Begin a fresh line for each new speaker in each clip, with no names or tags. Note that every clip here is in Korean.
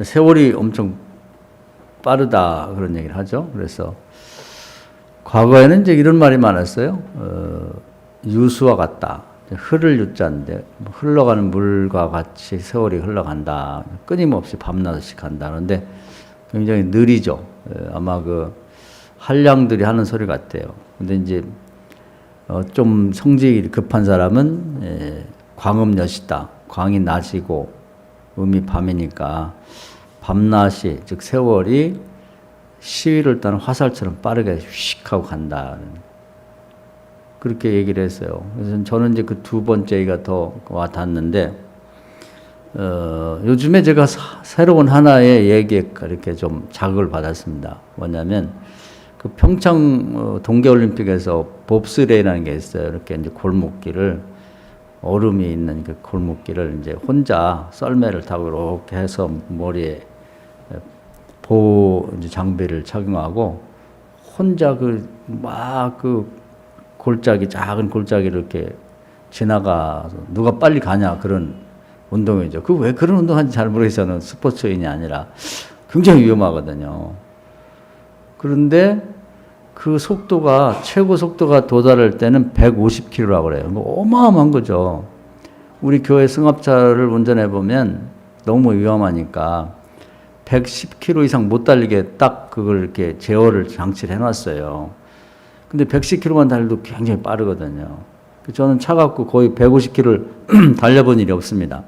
세월이 엄청 빠르다 그런 얘기를 하죠. 그래서 과거에는 이제 이런 말이 많았어요. 유수와 같다. 흐를 유자인데 흘러가는 물과 같이 세월이 흘러간다. 끊임없이 밤낮씩 간다. 그런데 굉장히 느리죠. 아마 그 한량들이 하는 소리 같아요. 근데 이제 좀 성질이 급한 사람은 광음여시다. 광이 낮이고 음이 밤이니까 밤낮이 즉 세월이 시위를 따는 화살처럼 빠르게 휙 하고 간다. 그렇게 얘기를 했어요. 그래서 저는 이제 그 두 번째 얘기가 더 와닿는데, 요즘에 제가 새로운 하나의 얘기에 이렇게 좀 자극을 받았습니다. 뭐냐면, 그 평창 동계올림픽에서 봅스레이라는 게 있어요. 이렇게 이제 골목길을, 얼음이 있는 그 골목길을 이제 혼자 썰매를 타고 이렇게 해서 머리에 보호 장비를 착용하고, 혼자 골짜기, 작은 골짜기를 이렇게 지나가서 누가 빨리 가냐 그런 운동이죠. 그 왜 그런 운동하는지 잘 모르겠어요. 저는 스포츠인이 아니라 굉장히 위험하거든요. 그런데 그 속도가 최고 속도가 도달할 때는 150km라고 그래요. 뭐 어마어마한 거죠. 우리 교회 승합차를 운전해 보면 너무 위험하니까 110km 이상 못 달리게 딱 그걸 이렇게 제어를 장치를 해놨어요. 근데 110km만 달려도 굉장히 빠르거든요. 저는 차 갖고 거의 150km를 달려본 일이 없습니다.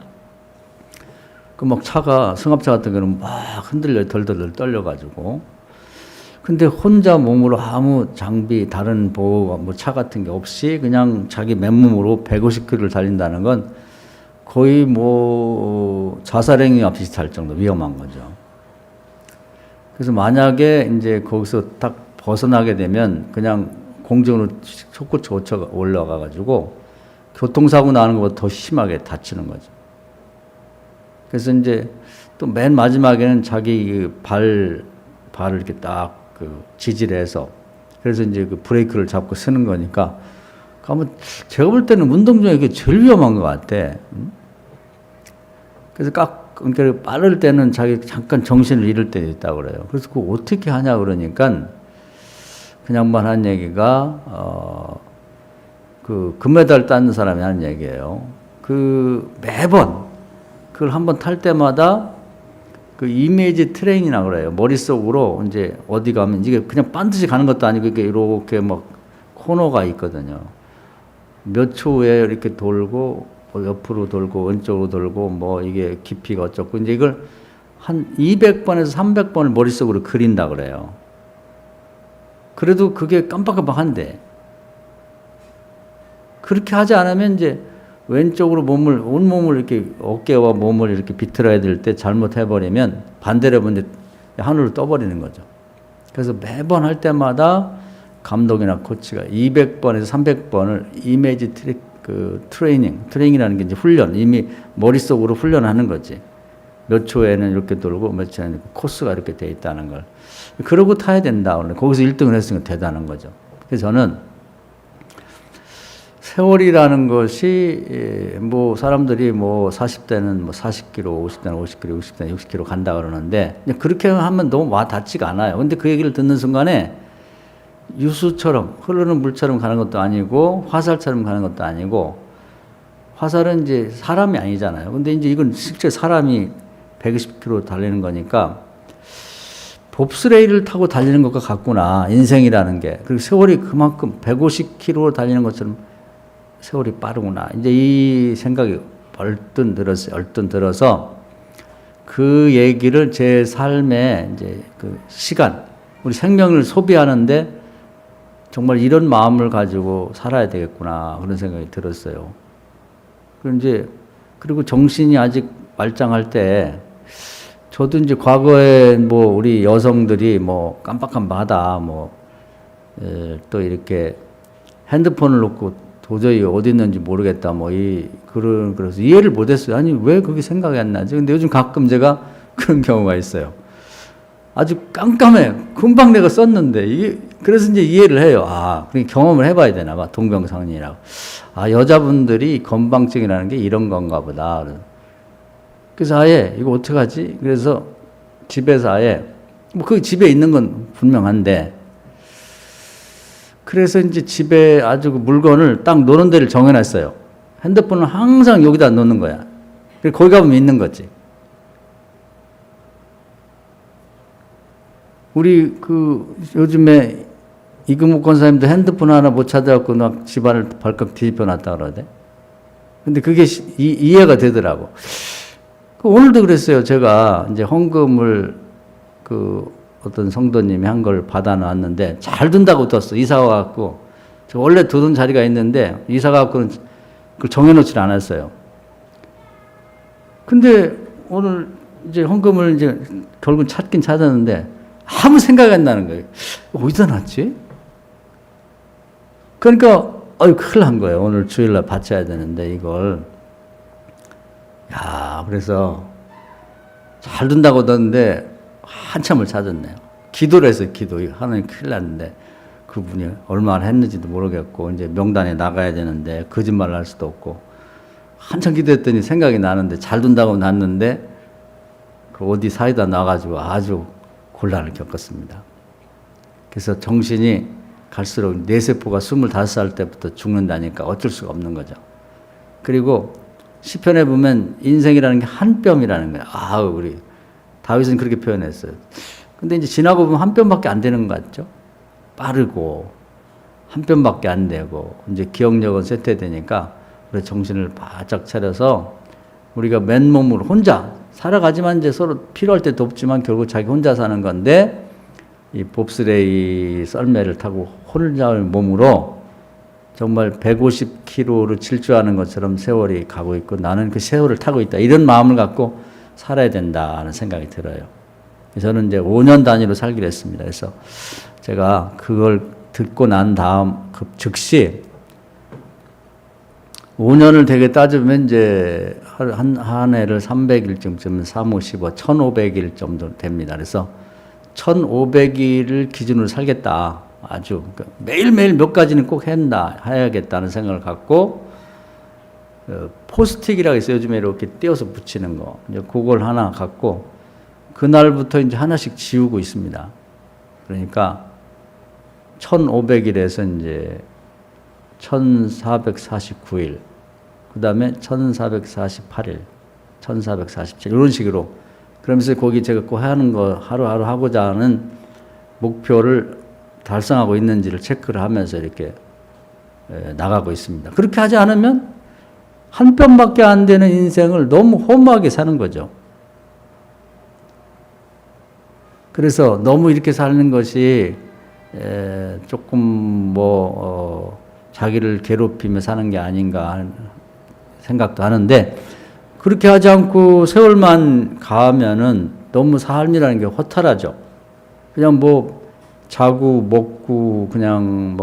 그 막 승합차 같은 경우는 막 흔들려 덜덜 떨려가지고. 근데 혼자 몸으로 아무 장비, 다른 보호가 뭐 차 같은 게 없이 그냥 자기 맨몸으로 150km를 달린다는 건 거의 뭐 자살행위와 비슷할 정도 위험한 거죠. 그래서 만약에 이제 거기서 딱 벗어나게 되면 그냥 공중으로 솟구쳐 올라가가지고 교통사고 나는 것보다 더 심하게 다치는 거죠. 그래서 이제 또 맨 마지막에는 자기 발을 이렇게 딱 지지를 해서 그래서 이제 그 브레이크를 잡고 쓰는 거니까 제가 볼 때는 운동 중에 이게 제일 위험한 것 같아. 그래서 그러니까 빠를 때는 자기 잠깐 정신을 잃을 때도 있다고 그래요. 그래서 그거 어떻게 하냐 그러니까 그냥만 한 얘기가 그 금메달 땄는 사람이 하는 얘기예요. 매번 그걸 한번 탈 때마다 그 이미지 트레이닝이라고 그래요. 머릿속으로 이제 어디 가면 이게 그냥 반드시 가는 것도 아니고 이렇게 막 코너가 있거든요. 몇 초 후에 이렇게 돌고 옆으로 돌고 왼쪽으로 돌고 뭐 이게 깊이가 어쩌고 이제 이걸 한 200번에서 300번을 머릿속으로 그린다 그래요. 그래도 그게 깜빡깜빡한데 그렇게 하지 않으면 이제 왼쪽으로 온몸을 이렇게 어깨와 몸을 이렇게 비틀어야 될 때 잘못해버리면 반대로 하면 하늘로 떠버리는 거죠. 그래서 매번 할 때마다 감독이나 코치가 200번에서 300번을 이미지 트레이닝이라는 게 이제 훈련, 이미 머릿속으로 훈련하는 거지. 몇 초에는 이렇게 돌고 몇 초에는 코스가 이렇게 돼 있다는 걸. 그러고 타야 된다. 거기서 1등을 했으니까 대단한 거죠. 그래서 저는 세월이라는 것이 뭐 사람들이 뭐 40대는 뭐 40km, 50대는 50km, 60대는 60km 간다 그러는데 그렇게 하면 너무 와 닿지가 않아요. 근데 그 얘기를 듣는 순간에 유수처럼 흐르는 물처럼 가는 것도 아니고 화살처럼 가는 것도 아니고 화살은 이제 사람이 아니잖아요. 근데 이제 이건 실제 사람이 120km 달리는 거니까 봅스레이를 타고 달리는 것과 같구나. 인생이라는 게. 그리고 세월이 그만큼 150km 달리는 것처럼 세월이 빠르구나. 이제 이 생각이 얼뜬 들어서 그 얘기를 제 삶에 이제 그 시간, 우리 생명을 소비하는데 정말 이런 마음을 가지고 살아야 되겠구나. 그런 생각이 들었어요. 그리고 정신이 아직 말짱할 때 저도 이제 과거에 뭐 우리 여성들이 뭐 깜빡깜빡하다 또 이렇게 핸드폰을 놓고 도저히 어디 있는지 모르겠다 그래서 이해를 못했어요. 아니 왜 그게 생각이 안 나지? 근데 요즘 가끔 제가 그런 경우가 있어요. 아주 깜깜해. 금방 내가 썼는데 그래서 이제 이해를 해요. 그러니까 경험을 해봐야 되나 봐. 동병상련이라고. 여자분들이 건방증이라는 게 이런 건가 보다. 그래서 이거 어떡하지? 그래서 지배사에, 뭐 그 집에 있는 건 분명한데, 그래서 이제 집에 아주 그 물건을 딱 놓는 데를 정해놨어요. 핸드폰을 항상 여기다 놓는 거야. 그래서 거기 가면 있는 거지. 우리 그 요즘에 이금욱 권사님도 핸드폰 하나 못 찾아갖고 막 집안을 발칵 뒤집어 놨다 그러대. 근데 그게 이해가 되더라고. 오늘도 그랬어요. 제가 이제 헌금을 그 어떤 성도님이 한 걸 받아 놨는데 잘 둔다고 뒀어. 이사 와갖고. 저 원래 두던 자리가 있는데 이사 가갖고는 그걸 정해놓질 않았어요. 근데 오늘 이제 헌금을 이제 결국 찾긴 찾았는데 아무 생각이 안 나는 거예요. 어디다 놨지? 그러니까 큰일 난 거예요. 오늘 주일날 바쳐야 되는데 이걸. 야, 그래서 잘 둔다고 뒀는데 한참을 찾았네요. 기도를 했어요. 기도. 하나님 큰일 났는데 그분이 얼마나 했는지도 모르겠고 이제 명단에 나가야 되는데 거짓말을 할 수도 없고 한참 기도했더니 생각이 나는데 잘 둔다고 놨는데 그 어디 사이다 놔가지고 아주 곤란을 겪었습니다. 그래서 정신이 갈수록 뇌세포가 25살 때부터 죽는다니까 어쩔 수가 없는 거죠. 그리고 시편에 보면 인생이라는 게 한 뼘이라는 거예요. 우리 다윗은 그렇게 표현했어요. 근데 이제 지나고 보면 한 뼘밖에 안 되는 것 같죠? 빠르고 한 뼘밖에 안 되고 이제 기억력은 쇠퇴되니까 우리 정신을 바짝 차려서 우리가 맨몸으로 혼자 살아가지만 이제 서로 필요할 때 돕지만 결국 자기 혼자 사는 건데 이 봅스레이 썰매를 타고 혼자 몸으로 정말 150km를 질주하는 것처럼 세월이 가고 있고 나는 그 세월을 타고 있다. 이런 마음을 갖고 살아야 된다는 생각이 들어요. 저는 이제 5년 단위로 살기로 했습니다. 그래서 제가 그걸 듣고 난 다음 즉시 5년을 되게 따지면 이제 한 해를 300일쯤 3, 5, 15, 1500일 정도 됩니다. 그래서 1500일을 기준으로 살겠다. 아주 매일매일 몇 가지는 꼭 해야겠다는 생각을 갖고 포스틱이라고 있어요. 요즘에 이렇게 띄어서 붙이는 거. 이제 그걸 하나 갖고 그날부터 이제 하나씩 지우고 있습니다. 그러니까 1500일에서 이제 1449일, 그 다음에 1448일, 1447일, 이런 식으로. 그러면서 거기 제가 꼭 하는 거, 하루하루 하고자 하는 목표를 달성하고 있는지를 체크를 하면서 이렇게 나가고 있습니다. 그렇게 하지 않으면 한 뼘밖에 안 되는 인생을 너무 허무하게 사는 거죠. 그래서 너무 이렇게 사는 것이 조금 자기를 괴롭히며 사는 게 아닌가 하는 생각도 하는데 그렇게 하지 않고 세월만 가면은 너무 삶이라는 게 허탈하죠. 그냥 자고 먹고 그냥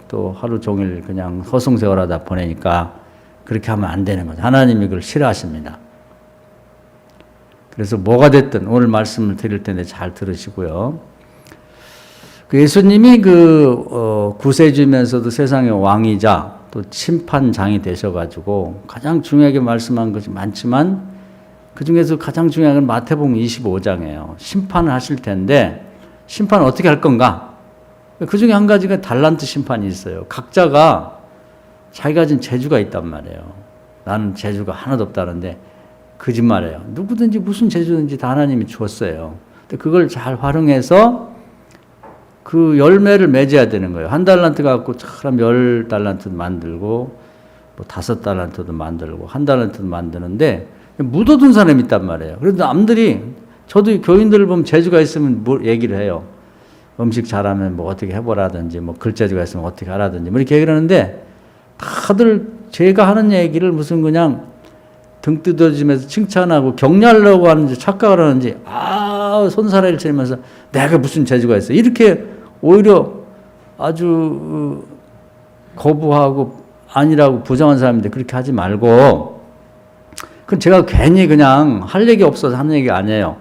또 하루 종일 그냥 허송세월하다 보내니까 그렇게 하면 안 되는 거죠. 하나님이 그걸 싫어하십니다. 그래서 뭐가 됐든 오늘 말씀을 드릴 텐데 잘 들으시고요. 예수님이 구세주면서도 세상의 왕이자 또 심판장이 되셔가지고 가장 중요하게 말씀한 것이 많지만 그 중에서 가장 중요한 건 마태복음 25장이에요. 심판을 하실 텐데 심판을 어떻게 할 건가? 그 중에 한 가지가 달란트 심판이 있어요. 각자가 자기가 가진 재주가 있단 말이에요. 나는 재주가 하나도 없다는데 거짓말이에요. 누구든지 무슨 재주든지 다 하나님이 주었어요. 근데 그걸 잘 활용해서 그 열매를 맺어야 되는 거예요. 한 달란트 갖고 사람 10달란트도 만들고 5달란트도 만들고 한 달란트도 만드는데 묻어둔 사람이 있단 말이에요. 그래서 남들이 저도 교인들을 보면 재주가 있으면 얘기를 해요. 음식 잘하면 어떻게 해보라든지 글재주가 있으면 어떻게 하라든지 이렇게 얘기를 하는데 다들 제가 하는 얘기를 무슨 그냥 등 뜯어지면서 칭찬하고 격려하려고 하는지 착각을 하는지 손사래를 치면서 내가 무슨 재주가 있어 이렇게 오히려 아주 거부하고 아니라고 부정한 사람인데 그렇게 하지 말고 그건 제가 괜히 그냥 할 얘기 없어서 하는 얘기가 아니에요.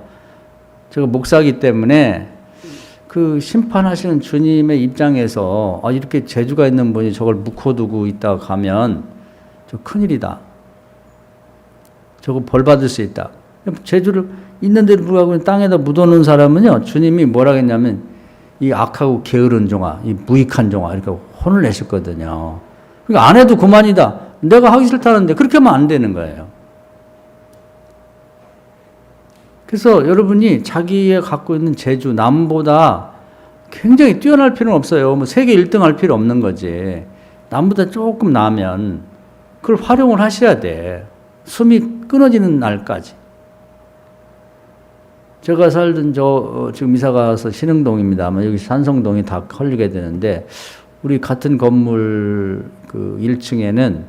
제가 목사이기 때문에 그 심판하시는 주님의 입장에서 이렇게 재주가 있는 분이 저걸 묵혀두고 있다가 가면 저 큰일이다. 저거 벌 받을 수 있다. 제주를 있는 데를 불구하고 땅에다 묻어놓은 사람은요, 주님이 뭐라 했냐면, 이 악하고 게으른 종아, 이 무익한 종아, 이렇게 혼을 내셨거든요. 그러니까 안 해도 그만이다. 내가 하기 싫다는데 그렇게 하면 안 되는 거예요. 그래서 여러분이 자기의 갖고 있는 재주, 남보다 굉장히 뛰어날 필요는 없어요. 뭐 세계 1등 할 필요 없는 거지. 남보다 조금 나면 그걸 활용을 하셔야 돼. 숨이 끊어지는 날까지. 제가 살던 지금 이사 가서 신흥동입니다. 아마 여기 산성동이 다 걸리게 되는데, 우리 같은 건물 그 1층에는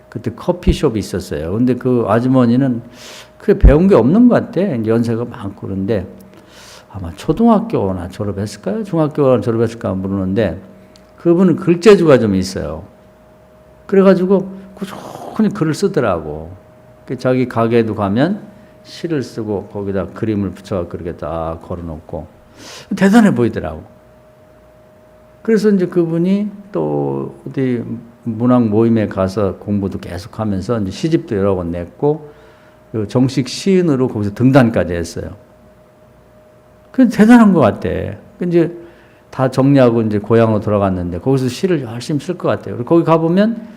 그때 커피숍이 있었어요. 근데 그 아주머니는 크게 배운 게 없는 것 같아. 이제 연세가 많고 그런데, 아마 초등학교나 졸업했을까요? 중학교나 졸업했을까 모르는데, 그분은 글재주가 좀 있어요. 그래가지고 꾸준히 글을 쓰더라고. 자기 가게에도 가면 시를 쓰고 거기다 그림을 붙여갖고 그렇게 딱 걸어놓고 대단해 보이더라고. 그래서 이제 그분이 또 어디 문학 모임에 가서 공부도 계속 하면서 이제 시집도 여러 권 냈고 정식 시인으로 거기서 등단까지 했어요. 그 대단한 것 같아. 이제 다 정리하고 이제 고향으로 돌아갔는데 거기서 시를 열심히 쓸 것 같아요. 그리고 거기 가보면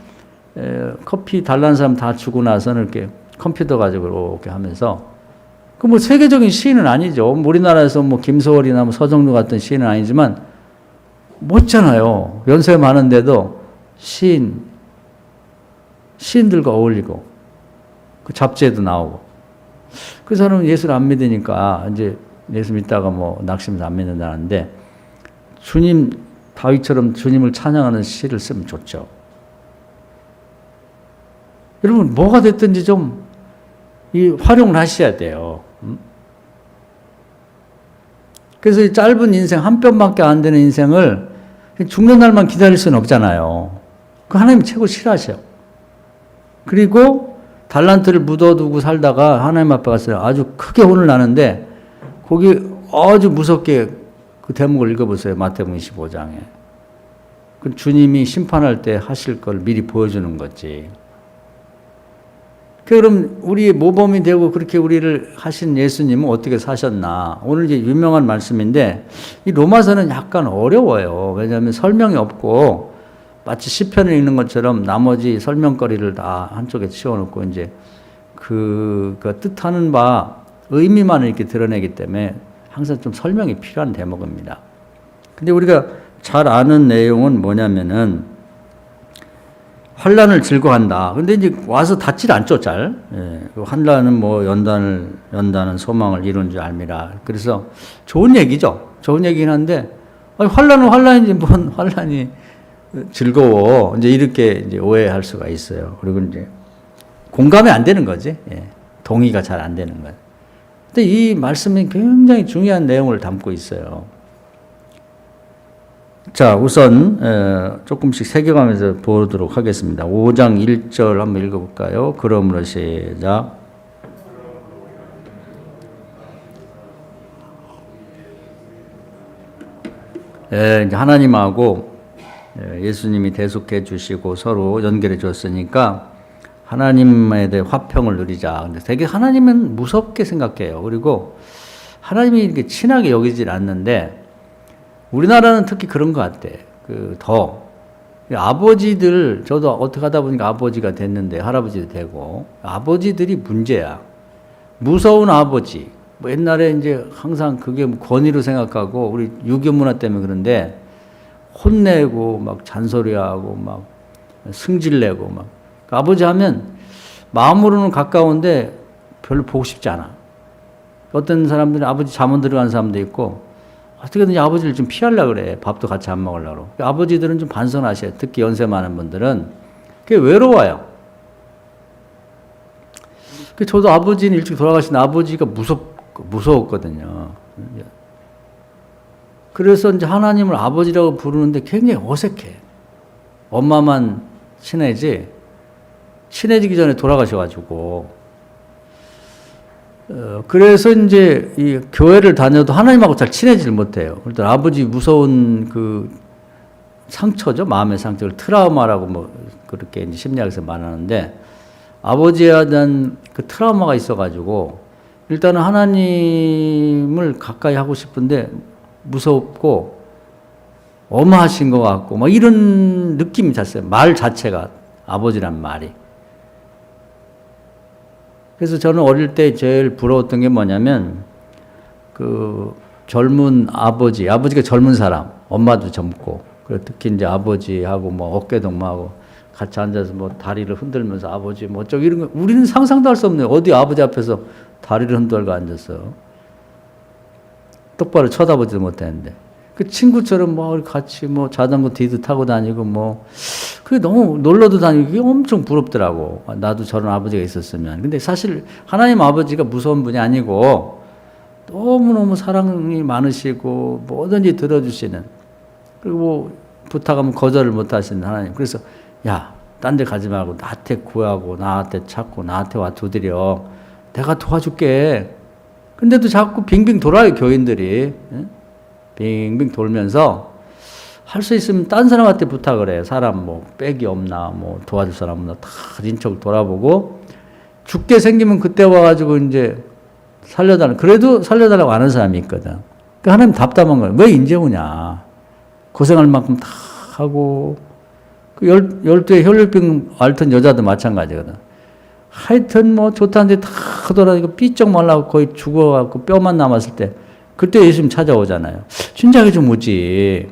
커피 달라는 사람 다 주고 나서는 이렇게 컴퓨터 가지고 이렇게 하면서, 그 뭐 세계적인 시인은 아니죠. 우리나라에서 뭐 김소월이나 뭐 서정루 같은 시인은 아니지만 멋잖아요. 연세 많은데도 시인들과 어울리고 그 잡지에도 나오고. 그 사람은 예수를 안 믿으니까 이제 예수 믿다가 뭐 낙심해서 안 믿는다는데, 주님 다윗처럼 주님을 찬양하는 시를 쓰면 좋죠. 여러분 뭐가 됐든지 좀 이 활용을 하셔야 돼요. 그래서 이 짧은 인생, 한 뼘밖에 안 되는 인생을 죽는 날만 기다릴 수는 없잖아요. 그 하나님이 최고 싫어하셔. 그리고 달란트를 묻어두고 살다가 하나님 앞에 가서 아주 크게 혼을 나는데, 거기 아주 무섭게 그 대목을 읽어보세요. 마태복음 25장에. 그 주님이 심판할 때 하실 걸 미리 보여주는 거지. 그럼 우리의 모범이 되고 그렇게 우리를 하신 예수님은 어떻게 사셨나? 오늘 이제 유명한 말씀인데, 이 로마서는 약간 어려워요. 왜냐하면 설명이 없고 마치 시편을 읽는 것처럼 나머지 설명거리를 다 한쪽에 치워놓고 이제 그 뜻하는 바 의미만 이렇게 드러내기 때문에 항상 좀 설명이 필요한 대목입니다. 근데 우리가 잘 아는 내용은 뭐냐면은, 환란을 즐거워한다. 근데 이제 와서 닿질 않죠, 잘. 예. 환란은 뭐 연다는 소망을 이룬 줄 알미라. 그래서 좋은 얘기죠. 좋은 얘기긴 한데, 아니, 환란은 환란이지 뭔 환란이 즐거워. 이제 이렇게 이제 오해할 수가 있어요. 그리고 이제 공감이 안 되는 거지. 예. 동의가 잘 안 되는 거예요. 근데 이 말씀이 굉장히 중요한 내용을 담고 있어요. 자, 우선 조금씩 새겨가면서 보도록 하겠습니다. 5장 1절 한번 읽어볼까요? 그러므로 시작. 이제 하나님하고 예수님이 대속해 주시고 서로 연결해 줬으니까 하나님에 대해 화평을 누리자. 근데 되게 하나님은 무섭게 생각해요. 그리고 하나님이 이렇게 친하게 여기질 않는데, 우리나라는 특히 그런 것 같아. 아버지들, 저도 어떻게 하다 보니까 아버지가 됐는데, 할아버지도 되고, 아버지들이 문제야. 무서운 아버지. 뭐 옛날에 이제 항상 그게 권위로 생각하고, 우리 유교 문화 때문에 그런데, 혼내고, 막 잔소리하고, 막 승질내고, 막. 아버지 하면 마음으로는 가까운데 별로 보고 싶지 않아. 어떤 사람들은 아버지 잠원 들어간 사람도 있고, 어떻게든지 아버지를 좀 피하려고 그래. 밥도 같이 안 먹으려고. 아버지들은 좀 반성하셔요. 특히 연세 많은 분들은. 그게 외로워요. 저도 아버지는 일찍 돌아가신 아버지가 무서웠거든요. 그래서 이제 하나님을 아버지라고 부르는데 굉장히 어색해. 엄마만 친해지기 전에 돌아가셔가지고. 그래서 이제 이 교회를 다녀도 하나님하고 잘 친해지질 못해요. 일단 아버지 무서운 그 상처죠. 마음의 상처를 트라우마라고 뭐 그렇게 이제 심리학에서 말하는데, 아버지에 대한 그 트라우마가 있어가지고 일단은 하나님을 가까이 하고 싶은데 무섭고 엄하신 것 같고 막 이런 느낌이 잤어요. 말 자체가, 아버지란 말이. 그래서 저는 어릴 때 제일 부러웠던 게 뭐냐면 그 젊은 아버지가 젊은 사람, 엄마도 젊고, 그리고 특히 이제 아버지하고 뭐 어깨동무하고 같이 앉아서 뭐 다리를 흔들면서 아버지 뭐 어쩌고 이런 거 우리는 상상도 할 수 없네요. 어디 아버지 앞에서 다리를 흔들고 앉았어. 똑바로 쳐다보지도 못했는데. 그 친구처럼 뭐 같이 뭐 자전거 뒤도 타고 다니고 뭐 그게 너무 놀러도 다니고 그게 엄청 부럽더라고. 나도 저런 아버지가 있었으면. 근데 사실 하나님 아버지가 무서운 분이 아니고 너무너무 사랑이 많으시고 뭐든지 들어주시는, 그리고 뭐 부탁하면 거절을 못 하시는 하나님. 그래서 야, 딴 데 가지 말고 나한테 구하고 나한테 찾고 나한테 와 두드려. 내가 도와줄게. 근데도 자꾸 빙빙 돌아요, 교인들이. 빙빙 돌면서 할 수 있으면 딴 사람한테 부탁을 해요. 사람 뭐 빽이 없나, 뭐 도와줄 사람 없나 다 인척 돌아보고 죽게 생기면 그때 와가지고 이제 살려달라고. 그래도 살려달라고 하는 사람이 있거든. 그러니까 하나님 답답한 거예요. 왜 이제 오냐. 고생할 만큼 다 하고. 그 12에 혈류병 앓던 여자도 마찬가지거든. 하여튼 뭐 좋다는데 다 하더라도 삐쩍 말라고 거의 죽어갖고 뼈만 남았을 때 그때 예수님 찾아오잖아요. 진작에 좀 오지.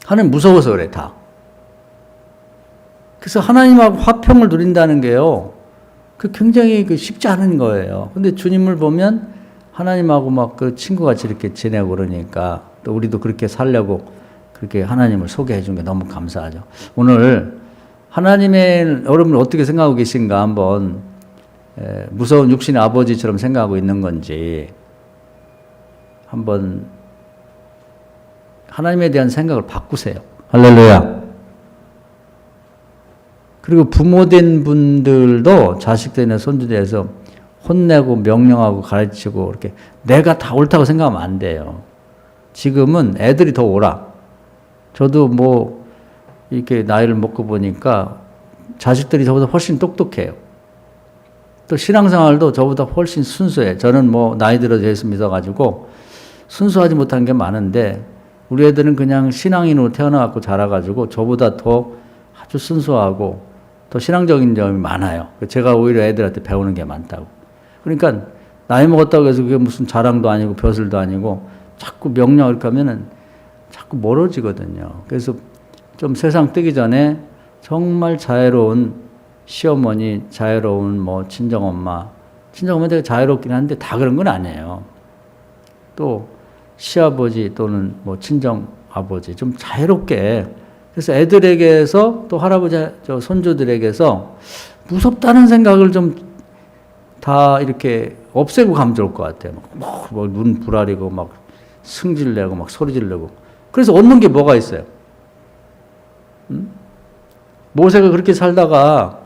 하나님 무서워서 그래, 다. 그래서 하나님하고 화평을 누린다는 게요, 그 굉장히 그 쉽지 않은 거예요. 근데 주님을 보면 하나님하고 막 그 친구같이 이렇게 지내고 그러니까 또 우리도 그렇게 살려고 그렇게 하나님을 소개해 준 게 너무 감사하죠. 오늘 하나님의 여러분 어떻게 생각하고 계신가 한번, 무서운 육신의 아버지처럼 생각하고 있는 건지 한번 하나님에 대한 생각을 바꾸세요. 할렐루야. 그리고 부모된 분들도 자식들이나 손주들에서 혼내고 명령하고 가르치고 이렇게 내가 다 옳다고 생각하면 안 돼요. 지금은 애들이 더 옳아. 저도 뭐 이렇게 나이를 먹고 보니까 자식들이 저보다 훨씬 똑똑해요. 또 신앙생활도 저보다 훨씬 순수해. 저는 뭐 나이 들어서 예수 믿어가지고 순수하지 못한 게 많은데 우리 애들은 그냥 신앙인으로 태어나갖고 자라가지고 저보다 더 아주 순수하고 더 신앙적인 점이 많아요. 제가 오히려 애들한테 배우는 게 많다고. 그러니까 나이 먹었다고 해서 그게 무슨 자랑도 아니고 벼슬도 아니고 자꾸 명령 이렇게 하면은 자꾸 멀어지거든요. 그래서 좀 세상 뜨기 전에 정말 자애로운 시어머니, 자애로운 뭐 친정엄마 되게 자애롭긴 한데 다 그런 건 아니에요. 또 시아버지 또는 뭐 친정아버지 좀 자애롭게, 그래서 애들에게서 또 할아버지, 손주들에게서 무섭다는 생각을 좀 다 이렇게 없애고 가면 좋을 것 같아요. 막 눈 부라리고 막 승질내고 막 소리 지르고. 그래서 얻는 게 뭐가 있어요? 모세가 그렇게 살다가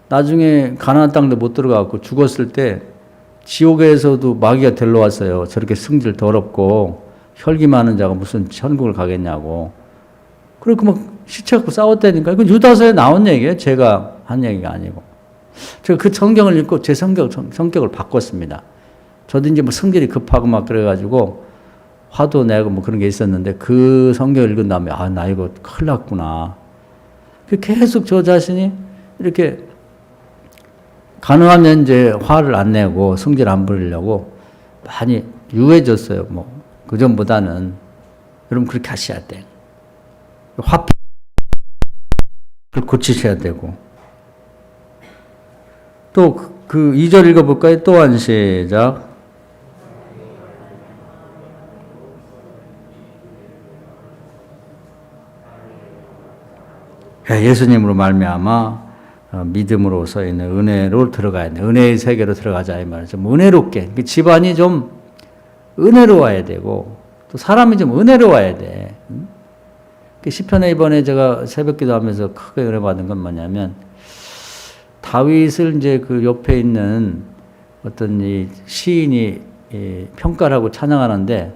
나중에 가나안 땅도 못 들어가고 죽었을 때 지옥에서도 마귀가 데려왔어요. 저렇게 승질 더럽고 혈기 많은 자가 무슨 천국을 가겠냐고. 그리고 막 시체 갖고 싸웠다니까. 이건 유다서에 나온 얘기예요. 제가 한 얘기가 아니고. 제가 그 성경을 읽고 제 성격을 바꿨습니다. 저도 이제 뭐 성질이 급하고 막 그래가지고 화도 내고 뭐 그런 게 있었는데 그 성경을 읽은 다음에 아, 나 이거 큰일 났구나. 계속 저 자신이 이렇게 가능하면 이제 화를 안 내고 성질 안 부리려고 많이 유해졌어요. 뭐 그전보다는. 여러분 그렇게 하셔야 돼. 화를 고치셔야 되고. 또 그 2절 읽어볼까요? 또한 시작. 예수님으로 말미암아 믿음으로 서 있는 은혜로 들어가야 돼. 은혜의 세계로 들어가자 이 말이죠. 은혜롭게. 집안이 좀 은혜로워야 되고 또 사람이 좀 은혜로워야 돼. 시편에 이번에 제가 새벽 기도하면서 크게 은혜 받은 건 뭐냐면 다윗을 이제 그 옆에 있는 어떤 이 시인이 평가를 하고 찬양하는데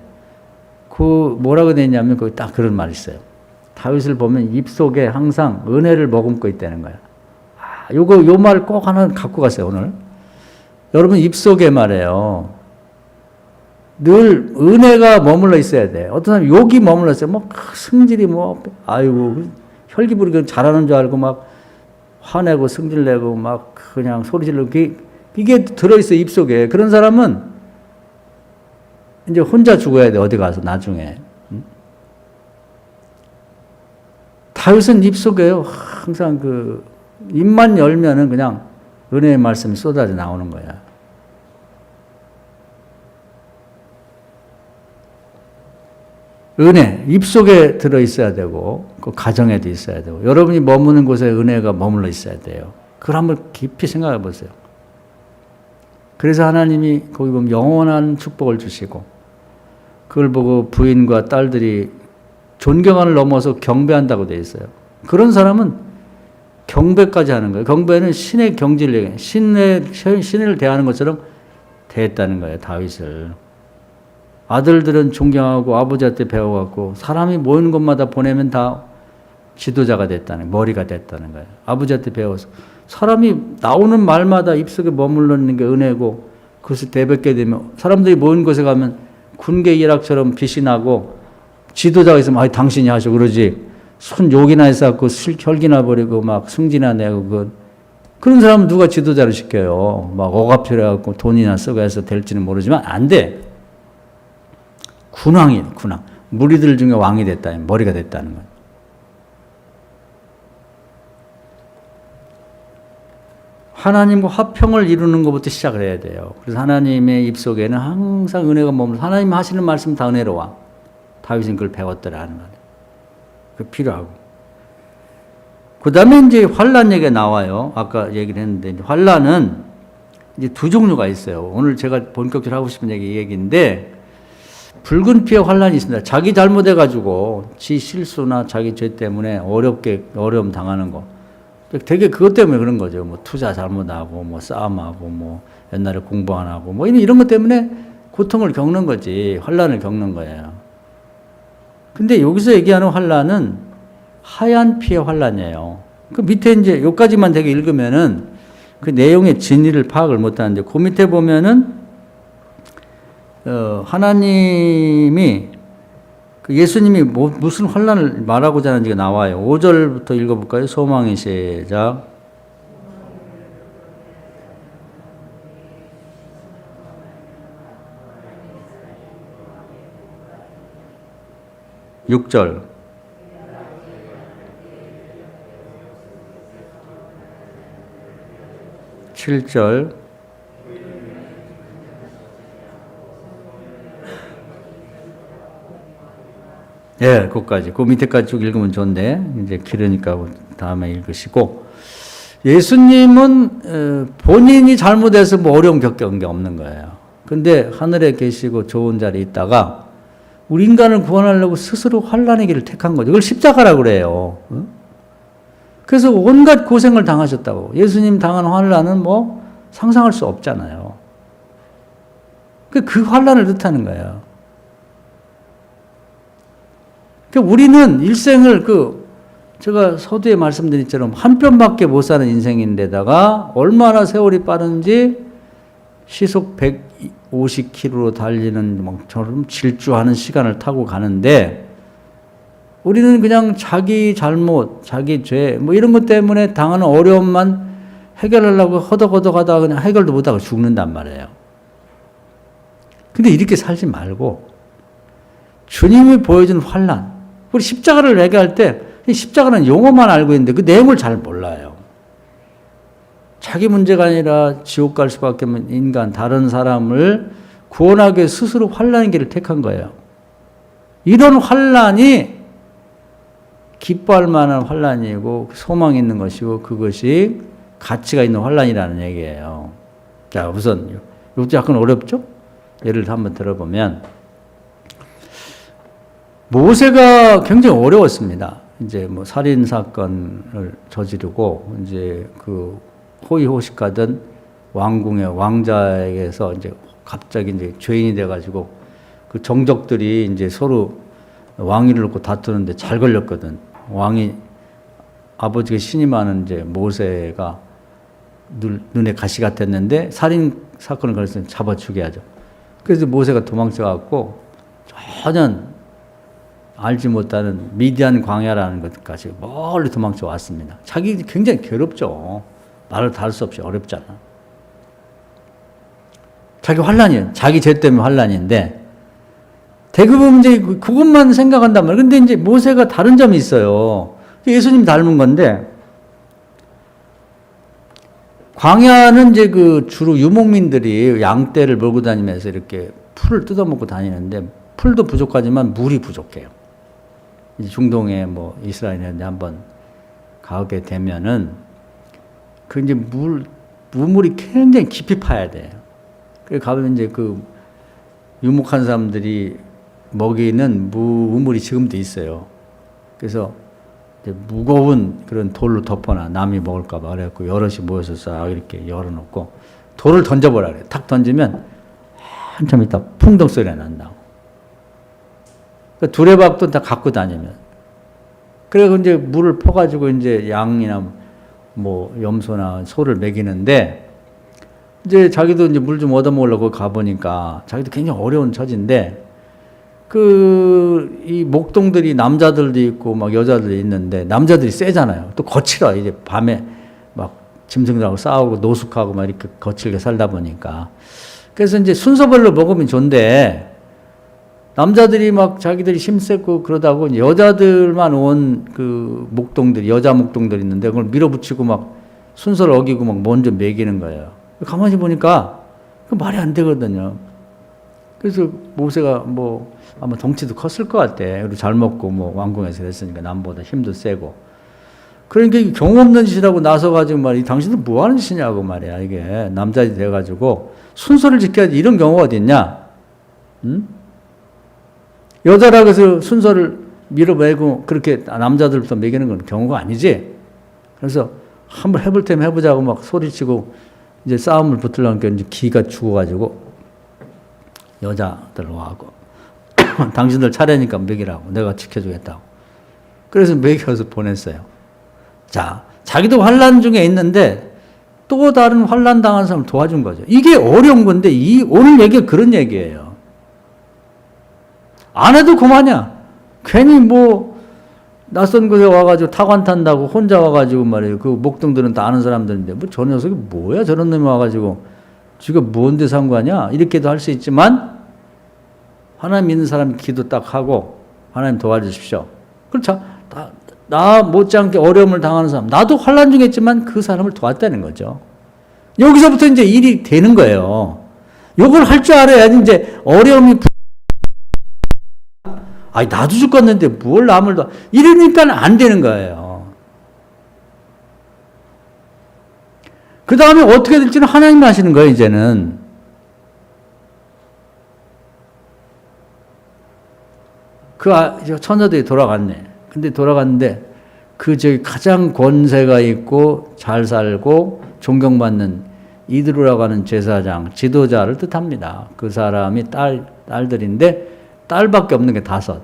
그 뭐라고 되어 있냐면 거기 딱 그런 말이 있어요. 다윗을 보면 입속에 항상 은혜를 머금고 있다는 거야. 요 말 꼭 하나 갖고 가세요, 오늘. 여러분 입속에 말이에요. 늘 은혜가 머물러 있어야 돼. 어떤 사람 욕이 머물러 있어요. 뭐 승질이 뭐 아이고 혈기 부리고 잘하는 줄 알고 막 화내고 승질내고 막 그냥 소리 지르고 이게 들어있어 입속에. 그런 사람은 이제 혼자 죽어야 돼. 어디 가서 나중에. 다윗은 입속에요. 항상 그 입만 열면은 그냥 은혜의 말씀이 쏟아져 나오는 거야. 은혜, 입속에 들어있어야 되고, 그 가정에도 있어야 되고, 여러분이 머무는 곳에 은혜가 머물러 있어야 돼요. 그걸 한번 깊이 생각해 보세요. 그래서 하나님이 거기 보면 영원한 축복을 주시고, 그걸 보고 부인과 딸들이 존경을 넘어서 경배한다고 되어 있어요. 그런 사람은 경배까지 하는 거예요. 경배는 신의 경지를 얘기해요. 신을 대하는 것처럼 대했다는 거예요, 다윗을. 아들들은 존경하고 아버지한테 배워갖고 사람이 모이는 곳마다 보내면 다 지도자가 됐다는, 머리가 됐다는 거예요. 아버지한테 배워서. 사람이 나오는 말마다 입속에 머물러 있는 게 은혜고, 그것을 되뵙게 되면 사람들이 모이는 곳에 가면 군계 일학처럼 빛이 나고, 지도자가 있으면 당신이 하셔 그러지. 손 욕이나 해서갖고 혈기나 버리고 막 승진이나 내고 그런 사람은 누가 지도자를 시켜요. 막 억압해갖고 돈이나 쓰고 해서 될지는 모르지만 안 돼. 군왕. 무리들 중에 왕이 됐다. 머리가 됐다는 거예요. 하나님과 화평을 이루는 것부터 시작을 해야 돼요. 그래서 하나님의 입속에는 항상 은혜가 머물러 하나님 하시는 말씀 다 은혜로워. 다윗은 그걸 배웠더라 하는 거예요. 그 필요하고. 그 다음에 이제 환란 얘기가 나와요. 아까 얘기를 했는데, 환란은 이제 두 종류가 있어요. 오늘 제가 본격적으로 하고 싶은 이 얘기인데, 붉은 피의 환란이 있습니다. 자기 잘못해가지고, 지 실수나 자기 죄 때문에 어려움 당하는 거. 되게 그것 때문에 그런 거죠. 뭐 투자 잘못하고, 뭐 싸움하고, 뭐 옛날에 공부 안 하고, 뭐 이런 것 때문에 고통을 겪는 거지. 환란을 겪는 거예요. 근데 여기서 얘기하는 환란은 하얀 피의 환란이에요. 그 밑에 이제 여기까지만 되게 읽으면은 그 내용의 진리를 파악을 못 하는데, 그 밑에 보면은 하나님이 그 예수님이 무슨 환란을 말하고자 하는지가 나와요. 5절부터 읽어볼까요? 소망의 시작. 6절. 7절. 예, 그것까지. 그 밑에까지 쭉 읽으면 좋은데, 이제 길으니까 다음에 읽으시고. 예수님은 본인이 잘못해서 뭐 어려움 겪은 게 없는 거예요. 근데 하늘에 계시고 좋은 자리에 있다가 우리 인간을 구원하려고 스스로 환란의 길을 택한 거죠. 이걸 십자가라고 그래요. 그래서 온갖 고생을 당하셨다고. 예수님 당한 환란은 뭐 상상할 수 없잖아요. 그 환란을 뜻하는 거예요. 우리는 일생을 제가 서두에 말씀드린 것처럼 한 편밖에 못 사는 인생인데다가 얼마나 세월이 빠른지 시속 150km로 달리는 저처럼 질주하는 시간을 타고 가는데, 우리는 그냥 자기 잘못, 자기 죄, 뭐 이런 것 때문에 당하는 어려움만 해결하려고 허덕허덕 하다가 그냥 해결도 못하고 죽는단 말이에요. 근데 이렇게 살지 말고, 주님이 보여준 환란, 우리 십자가를 얘기할 때, 십자가는 용어만 알고 있는데 그 내용을 잘 몰라요. 자기 문제가 아니라 지옥 갈 수밖에 없는 인간, 다른 사람을 구원하기 위해 스스로 환란의 길을 택한 거예요. 이런 환란이 기뻐할 만한 환란이고 소망이 있는 것이고 그것이 가치가 있는 환란이라는 얘기예요. 자, 우선 이것도 약간 어렵죠? 예를 한번 들어보면 모세가 굉장히 어려웠습니다. 이제 뭐 살인 사건을 저지르고 이제 그 호의호식하던 왕궁의 왕자에게서 이제 갑자기 이제 죄인이 돼가지고 그 정적들이 이제 서로 왕위를 놓고 다투는데 잘 걸렸거든. 왕이 아버지가 신임하는 이제 모세가 눈에 가시 같았는데 살인 사건을 걸렸으면 잡아 죽여야죠. 그래서 모세가 도망쳐갖고 전혀 알지 못하는 미디안 광야라는 것까지 멀리 도망쳐 왔습니다. 자기 굉장히 괴롭죠. 말을 다 할 수 없이 어렵잖아. 자기 환란이에요. 자기 죄 때문에 환란인데 대부분 이제 그것만 생각한단 말이에요. 근데 이제 모세가 다른 점이 있어요. 예수님 닮은 건데 광야는 이제 그 주로 유목민들이 양떼를 몰고 다니면서 이렇게 풀을 뜯어먹고 다니는데 풀도 부족하지만 물이 부족해요. 이제 중동에 뭐 이스라엘에 한번 가게 되면은 그 이제 우물이 굉장히 깊이 파야 돼요. 그래 가면 이제 그 유목한 사람들이 먹이는 우물이 지금도 있어요. 그래서 이제 무거운 그런 돌로 덮어놔. 남이 먹을까봐. 그래갖고 여럿이 모여서 싹 이렇게 열어놓고 돌을 던져보라 그래. 탁 던지면 한참 있다 풍덩 소리가 난다고. 그러니까 두레박도 다 갖고 다니면. 그래서 이제 물을 퍼가지고 이제 양이나 뭐 염소나 소를 먹이는데 이제 자기도 이제 물 좀 얻어먹으려고 가보니까 자기도 굉장히 어려운 처지인데 이 목동들이 남자들도 있고 막 여자들이 있는데 남자들이 세잖아요. 또 거칠어. 이제 밤에 막 짐승들하고 싸우고 노숙하고 막 이렇게 거칠게 살다 보니까. 그래서 이제 순서별로 먹으면 좋은데 남자들이 막 자기들이 힘세고 그러다고 여자들만 온 그 목동들이 여자 목동들이 있는데 그걸 밀어붙이고 막 순서를 어기고 막 먼저 먹이는 거예요. 가만히 보니까 그 말이 안 되거든요. 그래서 모세가 뭐 아마 덩치도 컸을 것 같아. 그리고 잘 먹고 뭐 왕궁에서 했으니까 남보다 힘도 세고. 그러니까 이게 경험 없는 짓이라고 나서가지고 말이야. 당신들 뭐 하는 짓이냐고 말이야. 이게 남자이 돼가지고 순서를 지켜야지. 이런 경우가 어디 있냐? 응? 여자라고 해서 순서를 밀어매고 그렇게 남자들부터 먹이는 건 경우가 아니지. 그래서 한번 해볼 테면 해보자고 막 소리치고 이제 싸움을 붙으려니까 이제 기가 죽어가지고 여자들 와고 당신들 차례니까 먹이라고 내가 지켜주겠다고. 그래서 먹여서 보냈어요. 자, 자기도 환란 중에 있는데 또 다른 환란 당한 사람을 도와준 거죠. 이게 어려운 건데 오늘 얘기가 그런 얘기예요. 안 해도 그만이야. 괜히 뭐 낯선 곳에 와가지고 타관 탄다고 혼자 와가지고 말이에요. 그 목동들은 다 아는 사람들인데 뭐 저 녀석이 뭐야 저런 놈이 와가지고 지가 뭔데 상관이야 이렇게도 할 수 있지만 하나님 믿는 사람이 기도 딱 하고 하나님 도와주십시오. 그렇죠. 나 못지않게 어려움을 당하는 사람 나도 환난 중에 있지만 그 사람을 도왔다는 거죠. 여기서부터 이제 일이 되는 거예요. 이걸 할 줄 알아야지 이제 어려움이 아니 나도 죽겠는데 뭘 남을 더 이러니까 안 되는 거예요. 그 다음에 어떻게 될지는 하나님 아시는 거예요. 이제는 천사들이 돌아갔네. 근데 돌아갔는데 저기 가장 권세가 있고 잘 살고 존경받는 이드로라고 하는 제사장 지도자를 뜻합니다. 그 사람이 딸들인데 딸밖에 없는 게 5.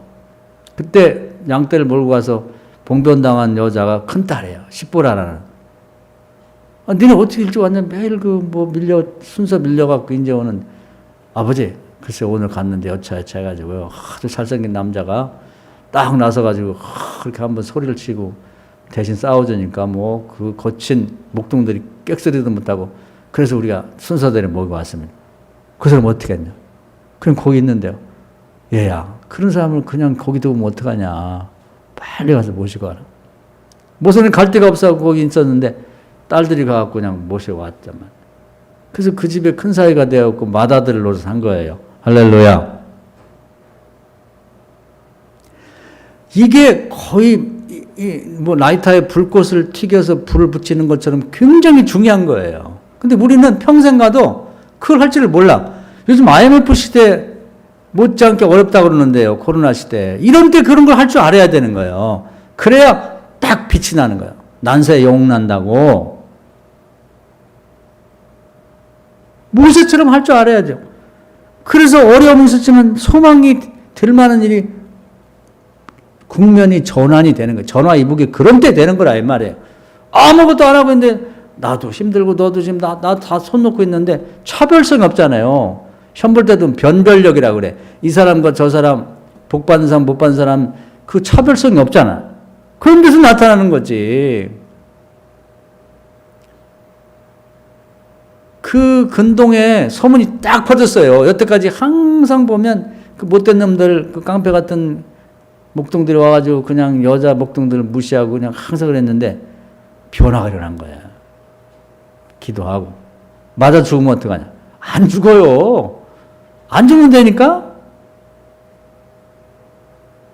그때 양떼를 몰고 가서 봉변당한 여자가 큰딸이에요. 십보라라는. 니네 어떻게 일찍 왔냐? 매일 순서 밀려갖고 이제 오는 아버지. 글쎄 오늘 갔는데 여차여차 해가지고요. 아주 잘생긴 남자가 딱 나서가지고 그렇게 한번 소리를 치고 대신 싸워주니까 뭐 그 거친 목동들이 객소리도 못하고 그래서 우리가 순서대로 모이고 왔습니다. 그 사람 어떻게 했냐? 그냥 거기 있는데요. 얘야, 그런 사람을 그냥 거기 두면 어떡하냐. 빨리 가서 모시고 와라. 모세는 갈 데가 없어서 거기 있었는데 딸들이 가갖고 그냥 모시고 왔자만. 그래서 그 집에 큰 사이가 되었고 맏아들을 노릇 한 거예요. 할렐루야. 이게 거의 뭐 라이터에 불꽃을 튀겨서 불을 붙이는 것처럼 굉장히 중요한 거예요. 근데 우리는 평생 가도 그걸 할 줄을 몰라. 요즘 IMF 시대 못지않게 어렵다고 그러는데요. 코로나 시대. 이런 때 그런 걸 할 줄 알아야 되는 거예요. 그래야 딱 빛이 나는 거예요. 난세에 영웅난다고. 모세처럼 할 줄 알아야죠. 그래서 어려움이 있었지만 소망이 될 만한 일이 국면이 전환이 되는 거예요. 전화위복이 그런 때 되는 거라 이 말이에요. 아무것도 안 하고 있는데 나도 힘들고 너도 지금 나 다 손 놓고 있는데 차별성이 없잖아요. 시험 볼 때도 변별력이라고 그래. 이 사람과 저 사람, 복 받는 사람, 못 받는 사람, 그 차별성이 없잖아. 그런 데서 나타나는 거지. 그 근동에 소문이 딱 퍼졌어요. 여태까지 항상 보면 그 못된 놈들, 그 깡패 같은 목동들이 와가지고 그냥 여자 목동들을 무시하고 그냥 항상 그랬는데 변화가 일어난 거야. 기도하고. 맞아 죽으면 어떡하냐. 안 죽어요. 안 죽으면 되니까?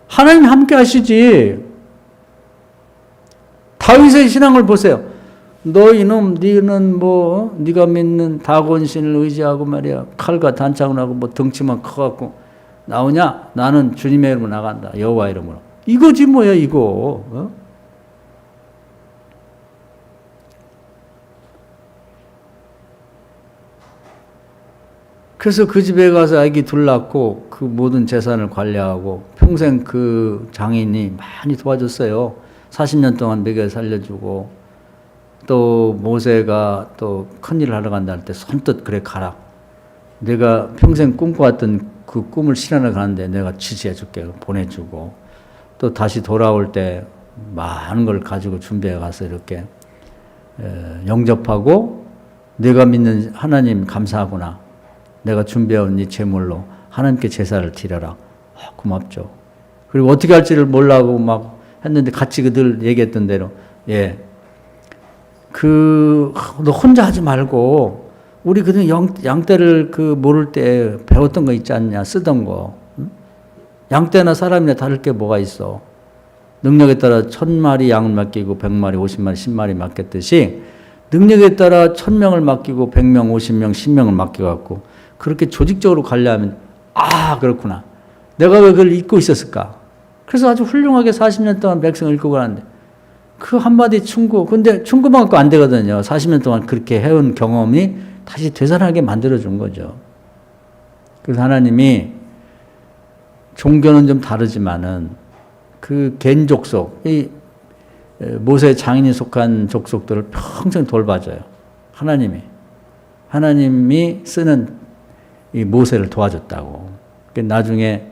하나님 함께 하시지. 다윗의 신앙을 보세요. 너 이놈, 니는 뭐, 니가 믿는 다곤신을 의지하고 말이야. 칼과 단창을 하고 뭐 덩치만 커갖고 나오냐? 나는 주님의 이름으로 나간다. 여호와 이름으로. 이거지 뭐야, 이거. 어? 그래서 그 집에 가서 아기 둘 낳고 그 모든 재산을 관리하고 평생 그 장인이 많이 도와줬어요. 40년 동안 먹여 살려주고 또 모세가 또 큰일을 하러 간다 할 때 선뜻 그래 가라. 내가 평생 꿈꿔왔던 그 꿈을 실현해 가는데 내가 지지해 줄게. 보내주고 또 다시 돌아올 때 많은 걸 가지고 준비해 가서 이렇게 영접하고 내가 믿는 하나님 감사하구나. 내가 준비해온 이 제물로 하나님께 제사를 드려라. 고맙죠. 그리고 어떻게 할지를 몰라고 막 했는데 같이 그들 얘기했던 대로 예. 너 혼자 하지 말고 우리 그냥 양떼를 그 모를 때 배웠던 거 있지 않냐. 쓰던 거. 응? 양떼나 사람이나 다를 게 뭐가 있어. 능력에 따라 1000마리 양을 맡기고 100마리, 50마리, 10마리 맡겼듯이 능력에 따라 1000명을 맡기고 100명, 50명, 10명을 맡겨갖고 그렇게 조직적으로 관리하면 그렇구나. 내가 왜 그걸 잊고 있었을까? 그래서 아주 훌륭하게 40년 동안 백성을 이끌고 가는데 그 한마디 충고. 근데 충고만 갖고 안 되거든요. 40년 동안 그렇게 해온 경험이 다시 되살아나게 만들어준 거죠. 그래서 하나님이 종교는 좀 다르지만은 그 겐 족속, 이 모세의 장인이 속한 족속들을 평생 돌봐줘요. 하나님이 쓰는 이 모세를 도와줬다고. 나중에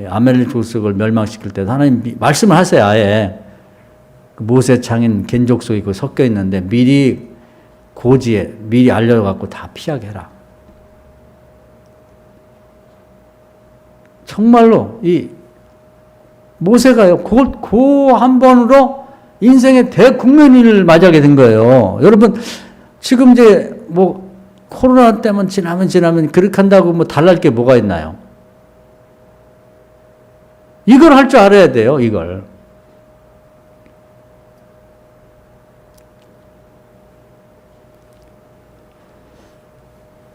아멜렉 족속을 멸망시킬 때도 하나님 말씀을 하세요. 아예 모세 장인 겐 족속이 그 섞여 있는데 미리 고지에 미리 알려갖고 다 피하게 해라. 정말로 이 모세가요. 그 한 번으로 인생의 대국면을 맞이하게 된 거예요. 여러분 지금 이제 뭐 코로나 때만 지나면 그렇게 한다고 뭐 달랄 게 뭐가 있나요? 이걸 할 줄 알아야 돼요. 이걸.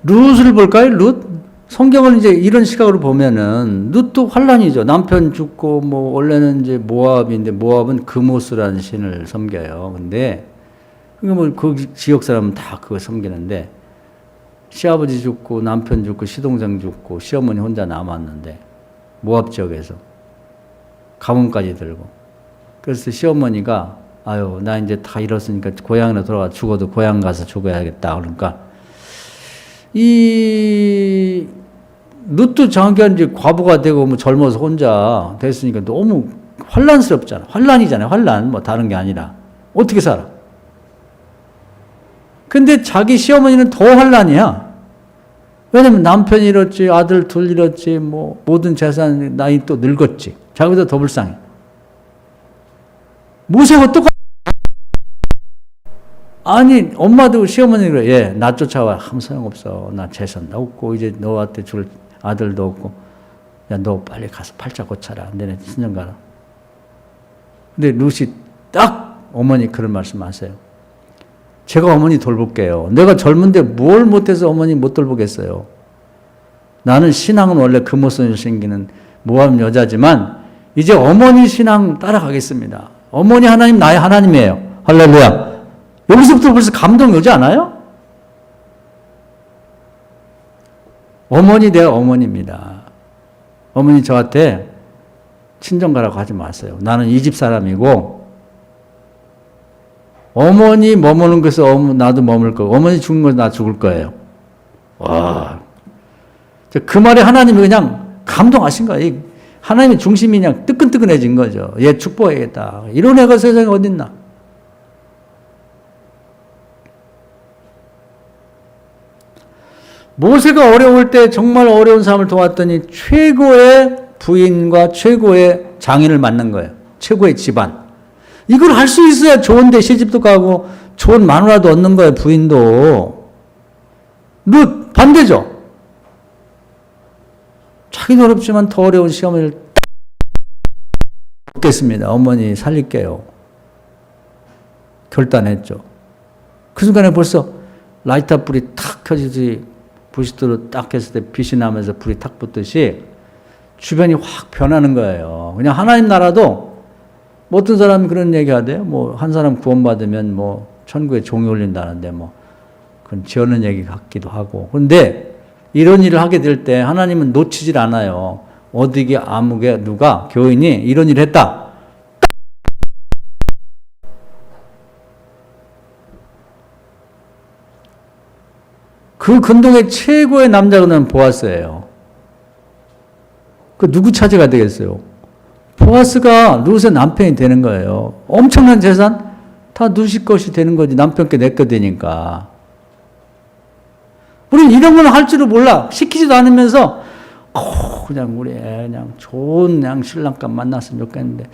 룻을 볼까요? 룻? 성경을 이제 이런 시각으로 보면은 룻도 환란이죠. 남편 죽고 뭐 원래는 이제 모압인데 모압은 그모스라는 신을 섬겨요. 근데 뭐 그 지역 사람은 다 그거 섬기는데 시아버지 죽고 남편 죽고 시동생 죽고 시어머니 혼자 남았는데 모압 지역에서 가문까지 들고 그래서 시어머니가 아유 나 이제 다 잃었으니까 고향으로 돌아가 죽어도 고향 가서 죽어야겠다. 그러니까 이 룻도 자기가 이제 과부가 되고 뭐 젊어서 혼자 됐으니까 너무 환란스럽잖아. 환란이잖아요. 환란 뭐 다른 게 아니라 어떻게 살아? 근데 자기 시어머니는 더 환란이야. 왜냐면 남편 잃었지, 아들 둘 잃었지, 뭐 모든 재산 나이 또 늙었지. 자기보다 더 불쌍해. 모세가 똑같아. 아니 엄마도 시어머니 그래. 예, 나 쫓아와. 아무 소용없어. 나 재산 없고 이제 너한테 줄 아들도 없고. 야, 너 빨리 가서 팔자 고쳐라. 내내 친정 가라. 근데 룻이 딱 어머니 그런 말씀 하세요. 제가 어머니 돌볼게요. 내가 젊은데 뭘 못해서 어머니 못 돌보겠어요. 나는 신앙은 원래 금오선을 생기는 모함 여자지만 이제 어머니 신앙 따라가겠습니다. 어머니 하나님 나의 하나님이에요. 할렐루야. 여기서부터 벌써 감동이 오지 않아요? 어머니 내 어머니입니다. 어머니 저한테 친정 가라고 하지 마세요. 나는 이 집 사람이고
어머니 머무는 것에서 나도 머물 거고, 어머니 죽는 것에 나 죽을 거예요. 와. 그 말에 하나님이 그냥 감동하신 거예요. 하나님의 중심이 그냥 뜨끈뜨끈해진 거죠. 얘 축복해야겠다. 이런 애가 세상에 어딨나. 모세가 어려울 때 정말 어려운 사람을 도왔더니 최고의 부인과 최고의 장인을 만난 거예요. 최고의 집안. 이걸 할 수 있어야 좋은데 시집도 가고 좋은 마누라도 얻는 거예요. 부인도. 룻 반대죠. 자기도 어렵지만 더 어려운 시험을 받겠습니다. 어머니 살릴게요. 결단했죠. 그 순간에 벌써 라이터 불이 탁 켜지듯이 부싯돌로 딱 했을 때 빛이 나면서 불이 탁 붙듯이 주변이 확 변하는 거예요. 그냥 하나님 나라도 뭐 어떤 사람이 그런 얘기 하대요. 뭐 한 사람 구원받으면 뭐 천국에 종이 올린다는데 뭐 그건 지어낸 얘기 같기도 하고. 그런데 이런 일을 하게 될 때 하나님은 놓치질 않아요. 어디게 아무게 누가 교인이 이런 일을 했다. 그 근동의 최고의 남자는 보아스예요. 그 누구 차지가 되겠어요? 보아스가 룻의 남편이 되는 거예요. 엄청난 재산 다 룻이 것이 되는 거지. 남편께 내거 되니까. 우리는 이런 걸 할 줄을 몰라. 시키지도 않으면서 그냥 우리 애 그냥 좋은 그냥 신랑감 만났으면 좋겠는데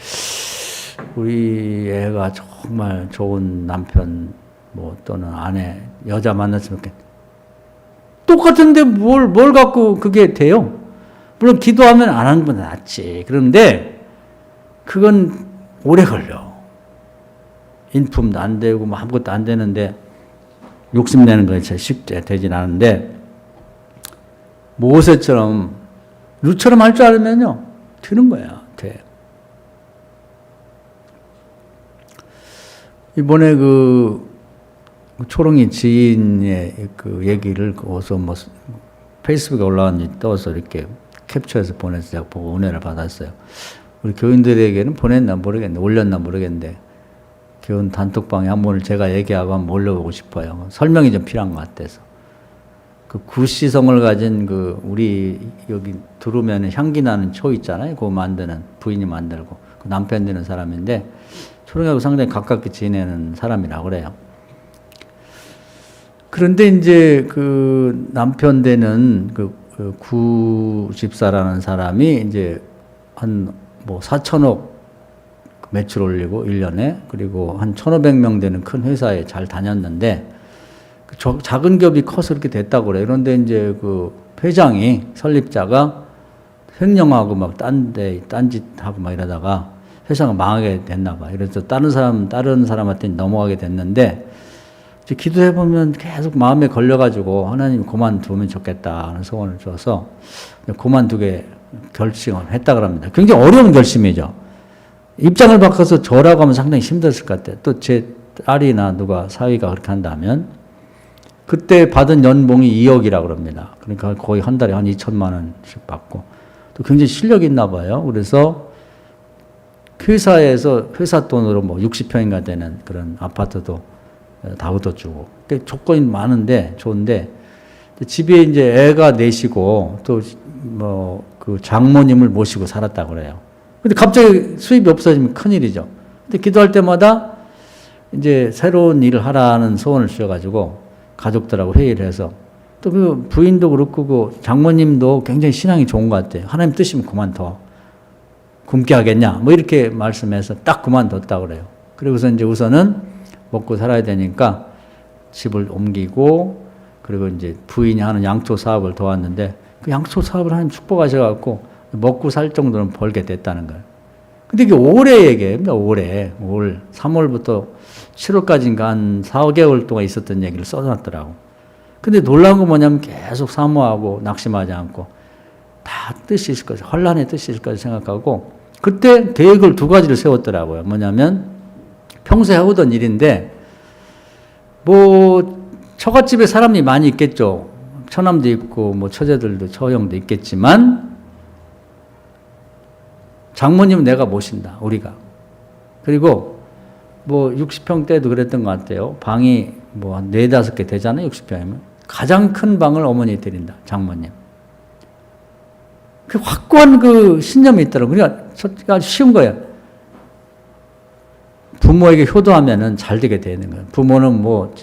우리 애가 정말 좋은 남편 뭐 또는 아내 여자 만났으면 좋겠는데 똑같은데 뭘 갖고 그게 돼요? 물론 기도하면 안 하는 건 낫지. 그런데 그건 오래 걸려. 인품도 안 되고 뭐 아무것도 안 되는데 욕심내는 건 진짜 쉽게 되진 않은데 모세처럼 룻처럼 할 줄 알면요 되는 거야. 돼. 이번에 그 초롱이 지인의 그 얘기를 어디서 뭐 페이스북에 올라왔는지 떠서 이렇게 캡처해서 보내서 제가 보고 은혜를 받았어요. 우리 교인들에게는 보냈나 모르겠는데 올렸나 모르겠는데 교인 단톡방에 한 번을 제가 얘기하고 한번 올려보고 싶어요. 설명이 좀 필요한 것 같아서. 그 구시성을 가진 그 우리 여기 들어오면 향기 나는 초 있잖아요. 그거 만드는 부인이 만들고 그 남편 되는 사람인데 초롱이하고 상당히 가깝게 지내는 사람이라고 그래요. 그런데 이제 그 남편 되는 그 구집사라는 사람이 이제 한 뭐 4천억 매출 올리고 1년에 그리고 한 1,500명 되는 큰 회사에 잘 다녔는데 그 작은 기업이 커서 이렇게 됐다고 그래요. 그런데 이제 그 회장이 설립자가 횡령하고 막 딴짓하고 막 이러다가 회사가 망하게 됐나 봐. 그래서 다른 사람한테 넘어가게 됐는데 이제 기도해보면 계속 마음에 걸려가지고 하나님 그만두면 좋겠다 하는 소원을 줘서 그만두게 결심을 했다 그럽니다. 굉장히 어려운 결심이죠. 입장을 바꿔서 저라고 하면 상당히 힘들었을 것 같아요. 또 제 딸이나 누가 사위가 그렇게 한다면 그때 받은 연봉이 2억이라고 그럽니다. 그러니까 거의 한 달에 한 2천만 원씩 받고 또 굉장히 실력이 있나 봐요. 그래서 회사에서 회사 돈으로 뭐 60평인가 되는 그런 아파트도 다 얻어주고 조건이 많은데 좋은데 집에 이제 애가 넷이고 또 뭐 그 장모님을 모시고 살았다고 그래요. 근데 갑자기 수입이 없어지면 큰일이죠. 근데 기도할 때마다 이제 새로운 일을 하라는 소원을 주셔가지고 가족들하고 회의를 해서 또 그 부인도 그렇고 그 장모님도 굉장히 신앙이 좋은 것 같아요. 하나님 뜻이면 그만둬. 굶게 하겠냐? 뭐 이렇게 말씀해서 딱 그만뒀다고 그래요. 그리고서 이제 우선은 먹고 살아야 되니까 집을 옮기고 그리고 이제 부인이 하는 양초 사업을 도왔는데 그 양초 사업을 하나님 축복하셔갖고 먹고 살 정도는 벌게 됐다는 거예요. 근데 이게 올해 얘기예요. 올 3월부터 7월까지인가 한 4, 5개월 동안 있었던 얘기를 써놨더라고. 근데 놀라운 건 뭐냐면 계속 사모하고 낙심하지 않고 다 뜻이 있을 것이, 환란의 뜻이 있을 것을 생각하고 그때 계획을 두 가지를 세웠더라고요. 뭐냐면 평소에 해오던 일인데 뭐 처갓집에 사람이 많이 있겠죠. 처남도 있고 뭐 처제들도 처형도 있겠지만 장모님은 내가 모신다. 우리가. 그리고 뭐 60평 때도 그랬던 것 같아요. 방이 뭐 한 4, 5개 되잖아요. 60평이면. 가장 큰 방을 어머니 드린다. 장모님. 그 확고한 그 신념이 있더라고요. 그러니까 아주 쉬운 거예요. 부모에게 효도하면은 잘 되게 되는 거예요. 부모는 뭐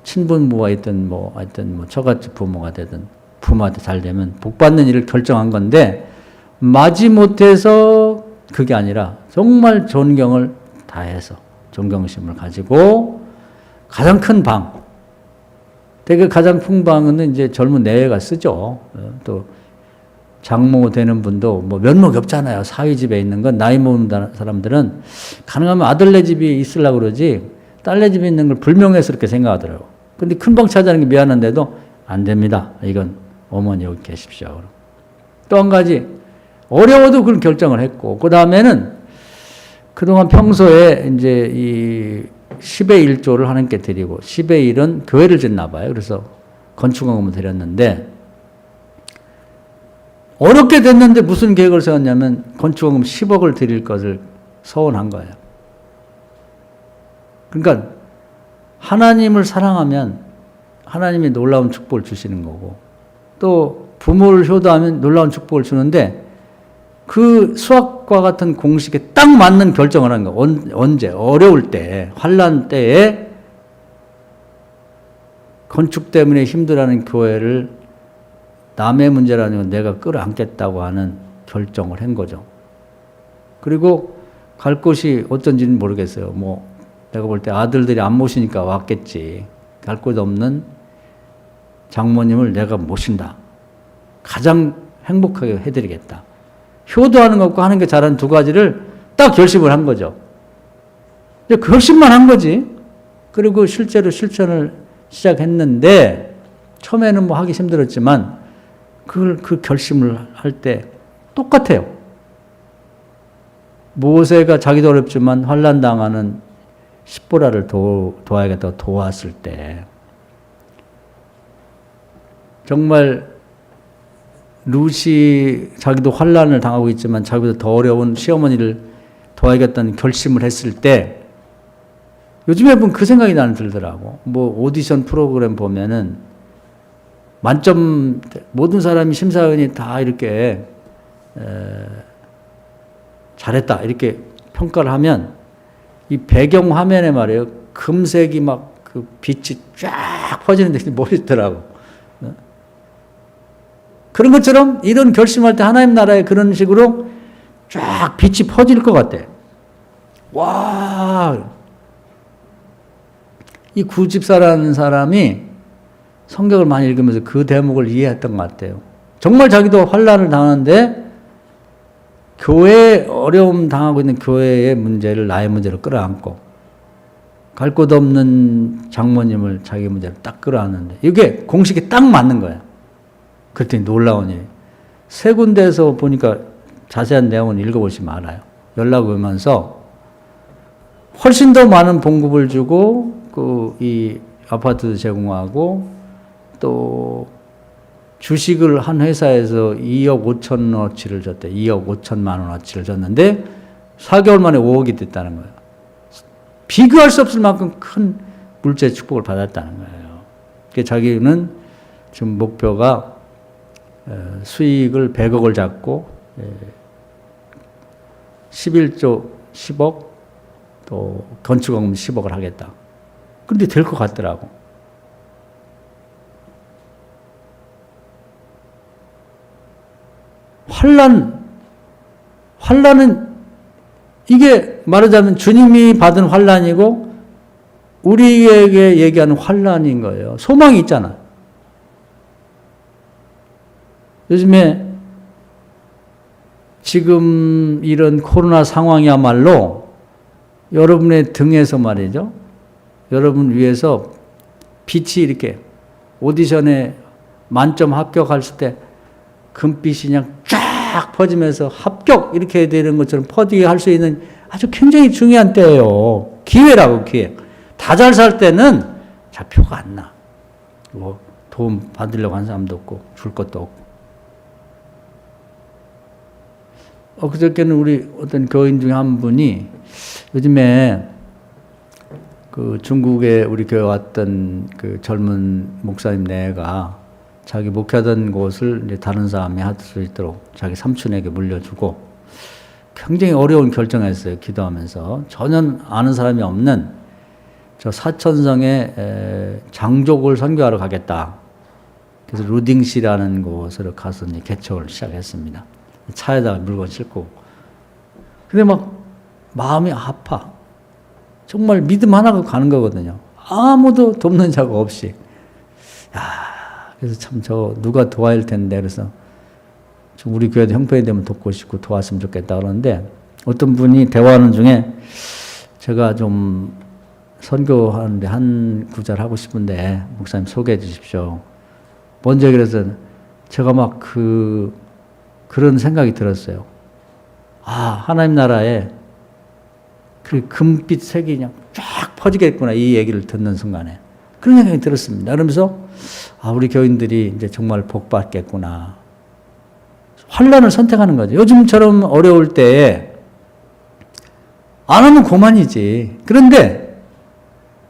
친부모가 있든 뭐 하여튼 뭐 저같이 부모가 되든 부모한테 잘 되면 복 받는 일을 결정한 건데 마지못해서 그게 아니라 정말 존경을 다해서 존경심을 가지고 가장 큰 방, 되게 가장 큰 방은 이제 젊은 내외가 쓰죠. 또 장모 되는 분도 뭐 면목이 없잖아요. 사위 집에 있는 건 나이 먹는 사람들은 가능하면 아들네 집이 있으려고 그러지 딸네 집에 있는 걸 불명예스럽게 그렇게 생각하더라고요. 근데 큰 방 차지하는 게 미안한데도 안 됩니다. 이건 어머니 여기 계십시오. 또 한 가지 어려워도 그런 결정을 했고 그 다음에는 그동안 평소에 이제 이 10의 1조를 하나님께 드리고 10의 1은 교회를 짓나 봐요. 그래서 건축원금을 드렸는데 어렵게 됐는데 무슨 계획을 세웠냐면 건축원금 10억을 드릴 것을 서원한 거예요. 그러니까 하나님을 사랑하면 하나님이 놀라운 축복을 주시는 거고 또 부모를 효도하면 놀라운 축복을 주는데 그 수학과 같은 공식에 딱 맞는 결정을 하는 거예요. 언제? 어려울 때, 환난 때에 건축 때문에 힘들어하는 교회를 남의 문제라는 내가 끌어안겠다고 하는 결정을 한 거죠. 그리고 갈 곳이 어떤지는 모르겠어요. 뭐 내가 볼 때 아들들이 안 모시니까 왔겠지. 갈 곳 없는 장모님을 내가 모신다. 가장 행복하게 해드리겠다. 효도하는 것과 하는 게 잘하는 두 가지를 딱 결심을 한 거죠. 결심만 한 거지. 그리고 실제로 실천을 시작했는데 처음에는 뭐 하기 힘들었지만 그 결심을 할 때 똑같아요. 모세가 자기도 어렵지만 환난 당하는 십보라를 도와야겠다고 도왔을 때 정말 룻이 자기도 환난을 당하고 있지만 자기보다 더 어려운 시어머니를 도와야겠다는 결심을 했을 때 요즘에 보면 그 생각이 나는 들더라고. 뭐 오디션 프로그램 보면은 만점 모든 사람이 심사위원이 다 이렇게 잘했다 이렇게 평가를 하면 이 배경 화면에 말이에요 금색이 막 그 빛이 쫙 퍼지는데 멋있더라고. 그런 것처럼 이런 결심할 때 하나님 나라에 그런 식으로 쫙 빛이 퍼질 것 같아. 와, 이 구집사라는 사람이 성경을 많이 읽으면서 그 대목을 이해했던 것 같아요. 정말 자기도 환난을 당하는데 교회에 어려움 당하고 있는 교회의 문제를 나의 문제로 끌어안고 갈 곳 없는 장모님을 자기 문제로 딱 끌어안는데 이게 공식이 딱 맞는 거야. 그랬더니 놀라운 일이 세 군데에서 보니까 자세한 내용은 읽어보시면 알아요. 연락 오면서 훨씬 더 많은 봉급을 주고 이 아파트도 제공하고 또 주식을 한 회사에서 2억 5천원어치를 줬대. 2억 5천만 원어치를 줬는데 4개월 만에 5억이 됐다는 거예요. 비교할 수 없을 만큼 큰 물질 축복을 받았다는 거예요. 그러니까 자기는 지금 목표가 수익을 100억을 잡고 11조 10억 또 건축원금 10억을 하겠다. 그런데 될 것 같더라고. 환난은 이게 말하자면 주님이 받은 환난이고 우리에게 얘기하는 환난인 거예요. 소망이 있잖아. 요즘에 지금 이런 코로나 상황이야말로 여러분의 등에서 말이죠. 여러분 위해서 빛이 이렇게 오디션에 만점 합격했을 때 금빛이 그냥 쫙 퍼지면서 합격 이렇게 되는 것처럼 퍼지게 할 수 있는 아주 굉장히 중요한 때예요. 기회라고 기회. 다 잘 살 때는 좌표가 안 나. 뭐 도움 받으려고 한 사람도 없고 줄 것도 없고. 그저께는 우리 어떤 교인 중에 한 분이 요즘에 그 중국에 우리 교회 왔던 그 젊은 목사님 네가 자기 목회하던 곳을 이제 다른 사람이 할 수 있도록 자기 삼촌에게 물려주고 굉장히 어려운 결정을 했어요. 기도하면서. 전혀 아는 사람이 없는 저 사천성에 장족을 선교하러 가겠다. 그래서 루딩시라는 곳으로 가서 이제 개척을 시작했습니다. 차에다가 물건 싣고. 근데 막 마음이 아파. 정말 믿음 하나가 가는 거거든요. 아무도 돕는 자가 없이. 야, 그래서 참 누가 도와야 할 텐데. 그래서 좀 우리 교회도 형편이 되면 돕고 싶고 도왔으면 좋겠다 그러는데 어떤 분이 대화하는 중에 제가 좀 선교하는데 한 구절 하고 싶은데 목사님 소개해 주십시오. 먼저 그래서 제가 막 그런 생각이 들었어요. 아, 하나님 나라에 그 금빛 색이 그냥 쫙 퍼지겠구나. 이 얘기를 듣는 순간에. 그런 생각이 들었습니다. 그러면서, 아, 우리 교인들이 이제 정말 복 받겠구나. 환란을 선택하는 거죠. 요즘처럼 어려울 때에 안 하면 고만이지. 그런데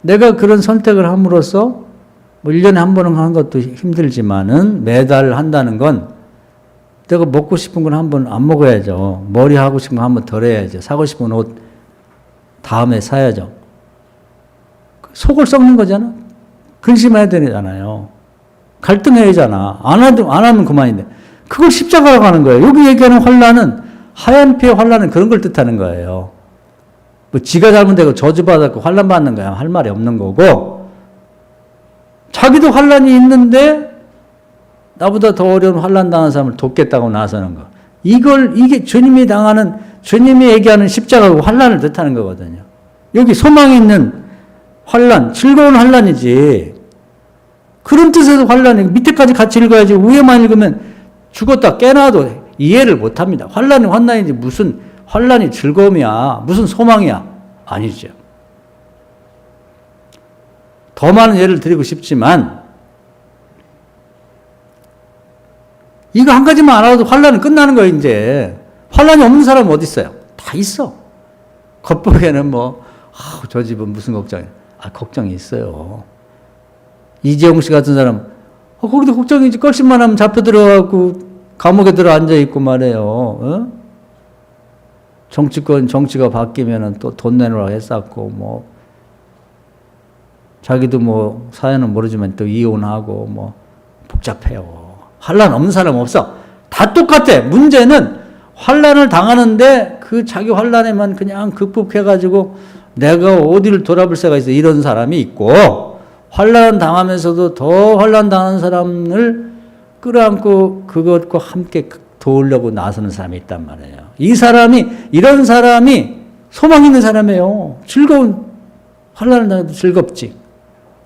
내가 그런 선택을 함으로써 뭐 1년에 한 번은 하는 것도 힘들지만은 매달 한다는 건 내가 먹고 싶은 건 한 번 안 먹어야죠. 머리 하고 싶은 거 한 번 덜 해야죠. 사고 싶은 옷 다음에 사야죠. 속을 썩는 거잖아. 근심해야 되잖아요. 갈등해야 되잖아. 안 하면 그만인데. 그걸 십자가라고 하는 거예요. 여기 얘기하는 환란은 하얀 피의 환란은 그런 걸 뜻하는 거예요. 뭐 지가 잘못되고 저주받았고 환란 받는 거야. 할 말이 없는 거고 자기도 환란이 있는데 나보다 더 어려운 환란 당한 사람을 돕겠다고 나서는 거. 이게 주님이 얘기하는 십자가고 환란을 뜻하는 거거든요. 여기 소망이 있는 환란, 즐거운 환란이지. 그런 뜻에서 환란이 밑에까지 같이 읽어야지 위에만 읽으면 죽었다 깨나도 이해를 못합니다. 환란이 환란이지 무슨 환란이 즐거움이야. 무슨 소망이야. 아니죠. 더 많은 예를 드리고 싶지만 이거 한 가지만 알아도 환란은 끝나는 거예요. 이제 환란이 없는 사람은 어디 있어요? 다 있어. 겉보기에는 저 집은 무슨 걱정이야. 걱정이 있어요. 이재용 씨 같은 사람 거기도 걱정이지. 껄심만 하면 잡혀 들어가고 감옥에 들어 앉아 있고 말이에요. 어? 정치가 바뀌면은 또 돈 내놓으라고 했었고 자기도 사연은 모르지만 또 이혼하고 복잡해요. 환란 없는 사람 없어. 다 똑같아. 문제는 환란을 당하는데 그 자기 환란에만 그냥 극복해가지고 내가 어디를 돌아볼 새가 있어. 이런 사람이 있고 환란 당하면서도 더 환란 당한 사람을 끌어안고 그것과 함께 도우려고 나서는 사람이 있단 말이에요. 이런 사람이 소망 있는 사람이에요. 즐거운 환란을 당해도 즐겁지.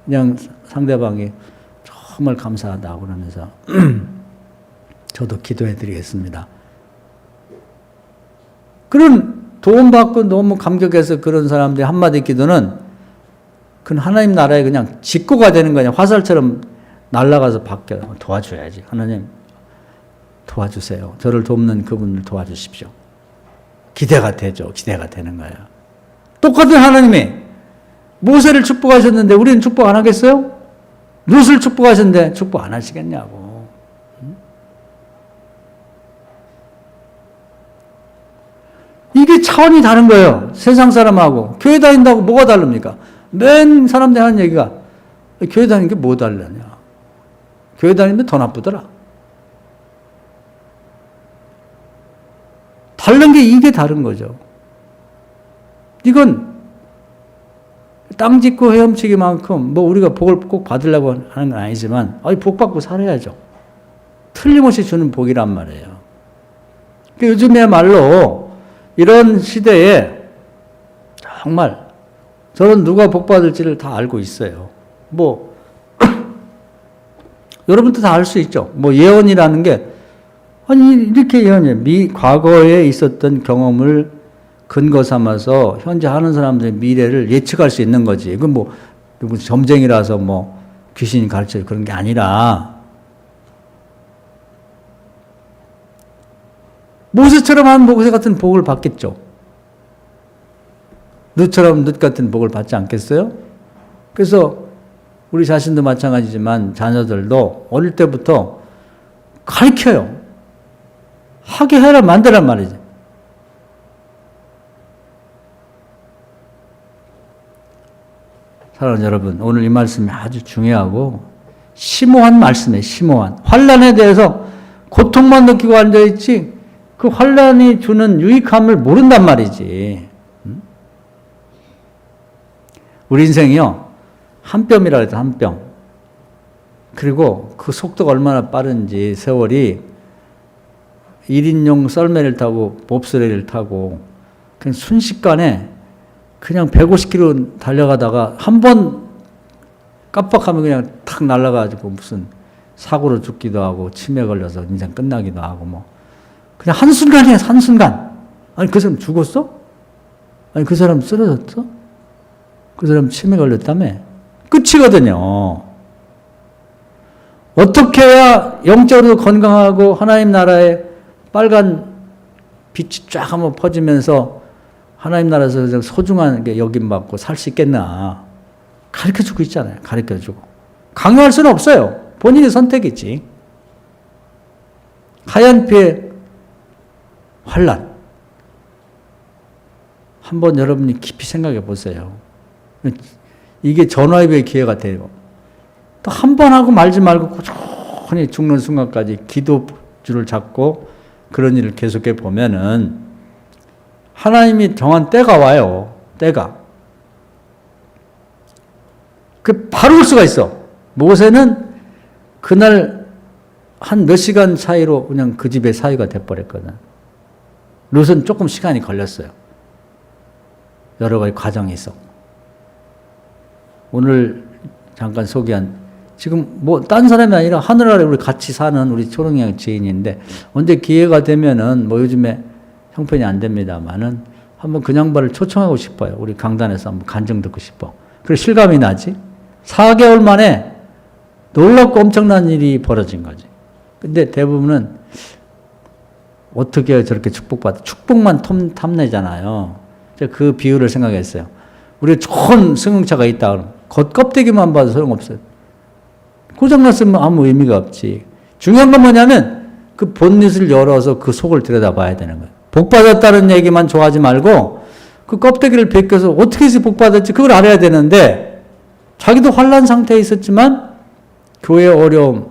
그냥 상대방이 정말 감사하다고 그러면서 저도 기도해 드리겠습니다. 그런 도움받고 너무 감격해서 그런 사람들이 한마디 기도는 그건 하나님 나라에 그냥 직고가 되는 거냐. 화살처럼 날아가서 바뀌어요. 도와줘야지. 하나님 도와주세요. 저를 돕는 그분을 도와주십시오. 기대가 되죠. 기대가 되는 거예요. 똑같은 하나님이 모세를 축복하셨는데 우리는 축복 안 하겠어요? 룻을 축복하셨는데 축복 안 하시겠냐고. 이게 차원이 다른 거예요. 세상 사람하고. 교회 다닌다고 뭐가 다릅니까? 맨 사람들이 하는 얘기가 교회 다니는 게 뭐 달라냐. 교회 다니면 더 나쁘더라. 다른 게 이게 다른 거죠. 이건 땅 짓고 헤엄치기만큼 우리가 복을 꼭 받으려고 하는 건 아니지만 복 받고 살아야죠. 틀림없이 주는 복이란 말이에요. 요즘에말로 이런 시대에 정말 저는 누가 복 받을지를 다 알고 있어요. 여러분도 다 알 수 있죠. 예언이라는 게 이렇게 예언이에요. 과거에 있었던 경험을 근거 삼아서 현재 하는 사람들의 미래를 예측할 수 있는 거지. 이건 무슨 점쟁이라서 귀신이 가르쳐 그런 게 아니라 모세처럼 한 모세 같은 복을 받겠죠. 룻처럼 룻 같은 복을 받지 않겠어요? 그래서 우리 자신도 마찬가지지만 자녀들도 어릴 때부터 가르쳐요. 하게 해라 만들란 말이지. 사랑하는 여러분, 오늘 이 말씀이 아주 중요하고 심오한 말씀이에요. 심오한. 환난에 대해서 고통만 느끼고 앉아있지 그 환난이 주는 유익함을 모른단 말이지. 우리 인생이요, 한 뼘이라 해서 한 뼘. 그리고 그 속도가 얼마나 빠른지 세월이 1인용 썰매를 타고 봅스레이를 타고 그냥 순식간에 그냥 150km 달려가다가 한 번 깜빡하면 그냥 탁 날아가지고 무슨 사고로 죽기도 하고 치매 걸려서 인생 끝나기도 하고 뭐 그냥 한순간이에요. 한순간. 아니 그 사람 죽었어? 아니 그 사람 쓰러졌어? 그 사람 치매 걸렸다며? 끝이거든요. 어떻게 해야 영적으로 건강하고 하나님 나라의 빨간 빛이 쫙 한번 퍼지면서 하나님 나라에서 소중한 게 여김받고 살 수 있겠나. 가르쳐주고 있잖아요. 가르쳐주고. 강요할 수는 없어요. 본인의 선택이지. 하얀 피의 환난. 한번 여러분이 깊이 생각해 보세요. 이게 전화위복의 기회가 돼요. 또 한 번 하고 말지 말고 꾸준히 죽는 순간까지 기도줄을 잡고 그런 일을 계속해 보면은 하나님이 정한 때가 와요. 때가. 그 바로 올 수가 있어. 모세는 그날 한 몇 시간 사이로 그냥 그 집의 사위가 돼버렸거든. 롯은 조금 시간이 걸렸어요. 여러 가지 과정이 있어. 오늘 잠깐 소개한 지금 뭐 딴 사람이 아니라 하늘 아래 우리 같이 사는 우리 초롱이형 지인인데 언제 기회가 되면은 뭐 요즘에 형편이 안 됩니다만은 한번 그 양반을 초청하고 싶어요. 우리 강단에서 한번 간증 듣고 싶어. 그래 실감이 나지? 4개월 만에 놀랍고 엄청난 일이 벌어진 거지. 근데 대부분은 어떻게 저렇게 축복만 탐내잖아요. 제가 그 비유를 생각했어요. 우리 좋은 승용차가 있다 그러면 겉껍데기만 봐도 소용없어요. 고장났으면 아무 의미가 없지. 중요한 건 뭐냐면 그 본닛을 열어서 그 속을 들여다봐야 되는 거예요. 복받았다는 얘기만 좋아하지 말고 그 껍데기를 벗겨서 어떻게 해서 복받았지 그걸 알아야 되는데 자기도 환난 상태에 있었지만 교회의 어려움,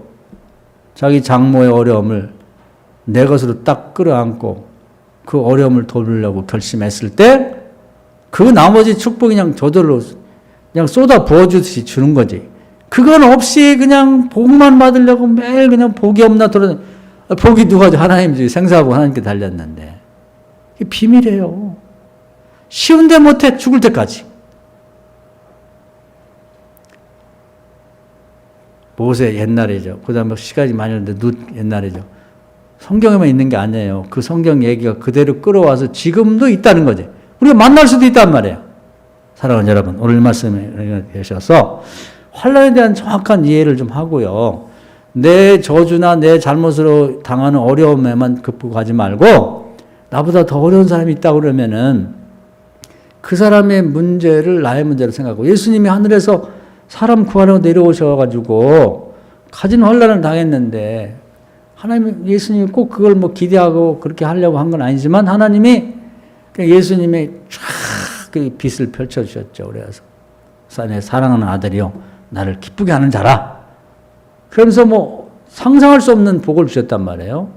자기 장모의 어려움을 내 것으로 딱 끌어안고 그 어려움을 돕으려고 결심했을 때 그 나머지 축복이 그냥 저절로 그냥 쏟아 부어주듯이 주는 거지. 그건 없이 그냥 복만 받으려고 매일 그냥 복이 없나 돌아다니. 복이 누가 하나님이지. 생사하고 하나님께 달렸는데. 이게 비밀이에요. 쉬운데 못해 죽을 때까지. 모세 옛날이죠. 그 다음에 시간이 많이 흘렀는데 룻 옛날이죠. 성경에만 있는 게 아니에요. 그 성경 얘기가 그대로 끌어와서 지금도 있다는 거지. 우리가 만날 수도 있단 말이에요. 사랑하는 여러분, 오늘 말씀에 계셔서 환난에 대한 정확한 이해를 좀 하고요. 내 저주나 내 잘못으로 당하는 어려움에만 극복하지 말고 나보다 더 어려운 사람이 있다고 그러면은 그 사람의 문제를 나의 문제로 생각하고 예수님이 하늘에서 사람 구하러 내려오셔가지고 가진 환난을 당했는데 하나님 예수님이 꼭 그걸 뭐 기대하고 그렇게 하려고 한 건 아니지만 하나님이 예수님의 쫙 그 빛을 펼쳐주셨죠. 그래서 내 사랑하는 아들이요 나를 기쁘게 하는 자라. 그러면서 뭐 상상할 수 없는 복을 주셨단 말이에요.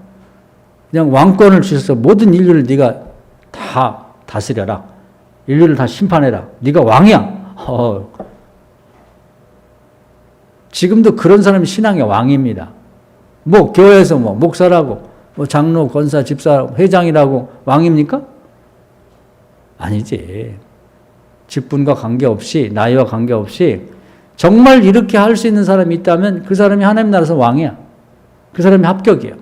그냥 왕권을 주셔서 모든 인류를 네가 다 다스려라. 인류를 다 심판해라. 네가 왕이야. 지금도 그런 사람이 신앙의 왕입니다. 뭐 교회에서 뭐 목사라고 뭐 장로, 권사, 집사, 회장이라고 왕입니까? 아니지. 직분과 관계없이 나이와 관계없이 정말 이렇게 할 수 있는 사람이 있다면 그 사람이 하나님 나라에서 왕이야. 그 사람이 합격이에요.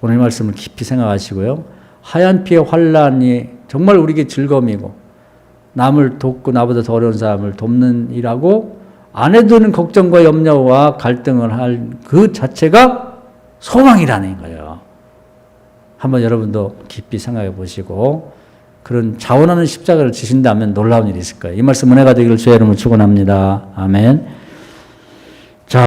오늘 이 말씀을 깊이 생각하시고요. 하얀 피의 환난이 정말 우리에게 즐거움이고 남을 돕고 나보다 더 어려운 사람을 돕는 일하고 안에 두는 걱정과 염려와 갈등을 할 그 자체가 소망이라는 거예요. 한번 여러분도 깊이 생각해 보시고 그런 자원하는 십자가를 지신다면 놀라운 일이 있을 거예요. 이 말씀 은혜가 되기를 주의 이름으로 축원합니다. 아멘.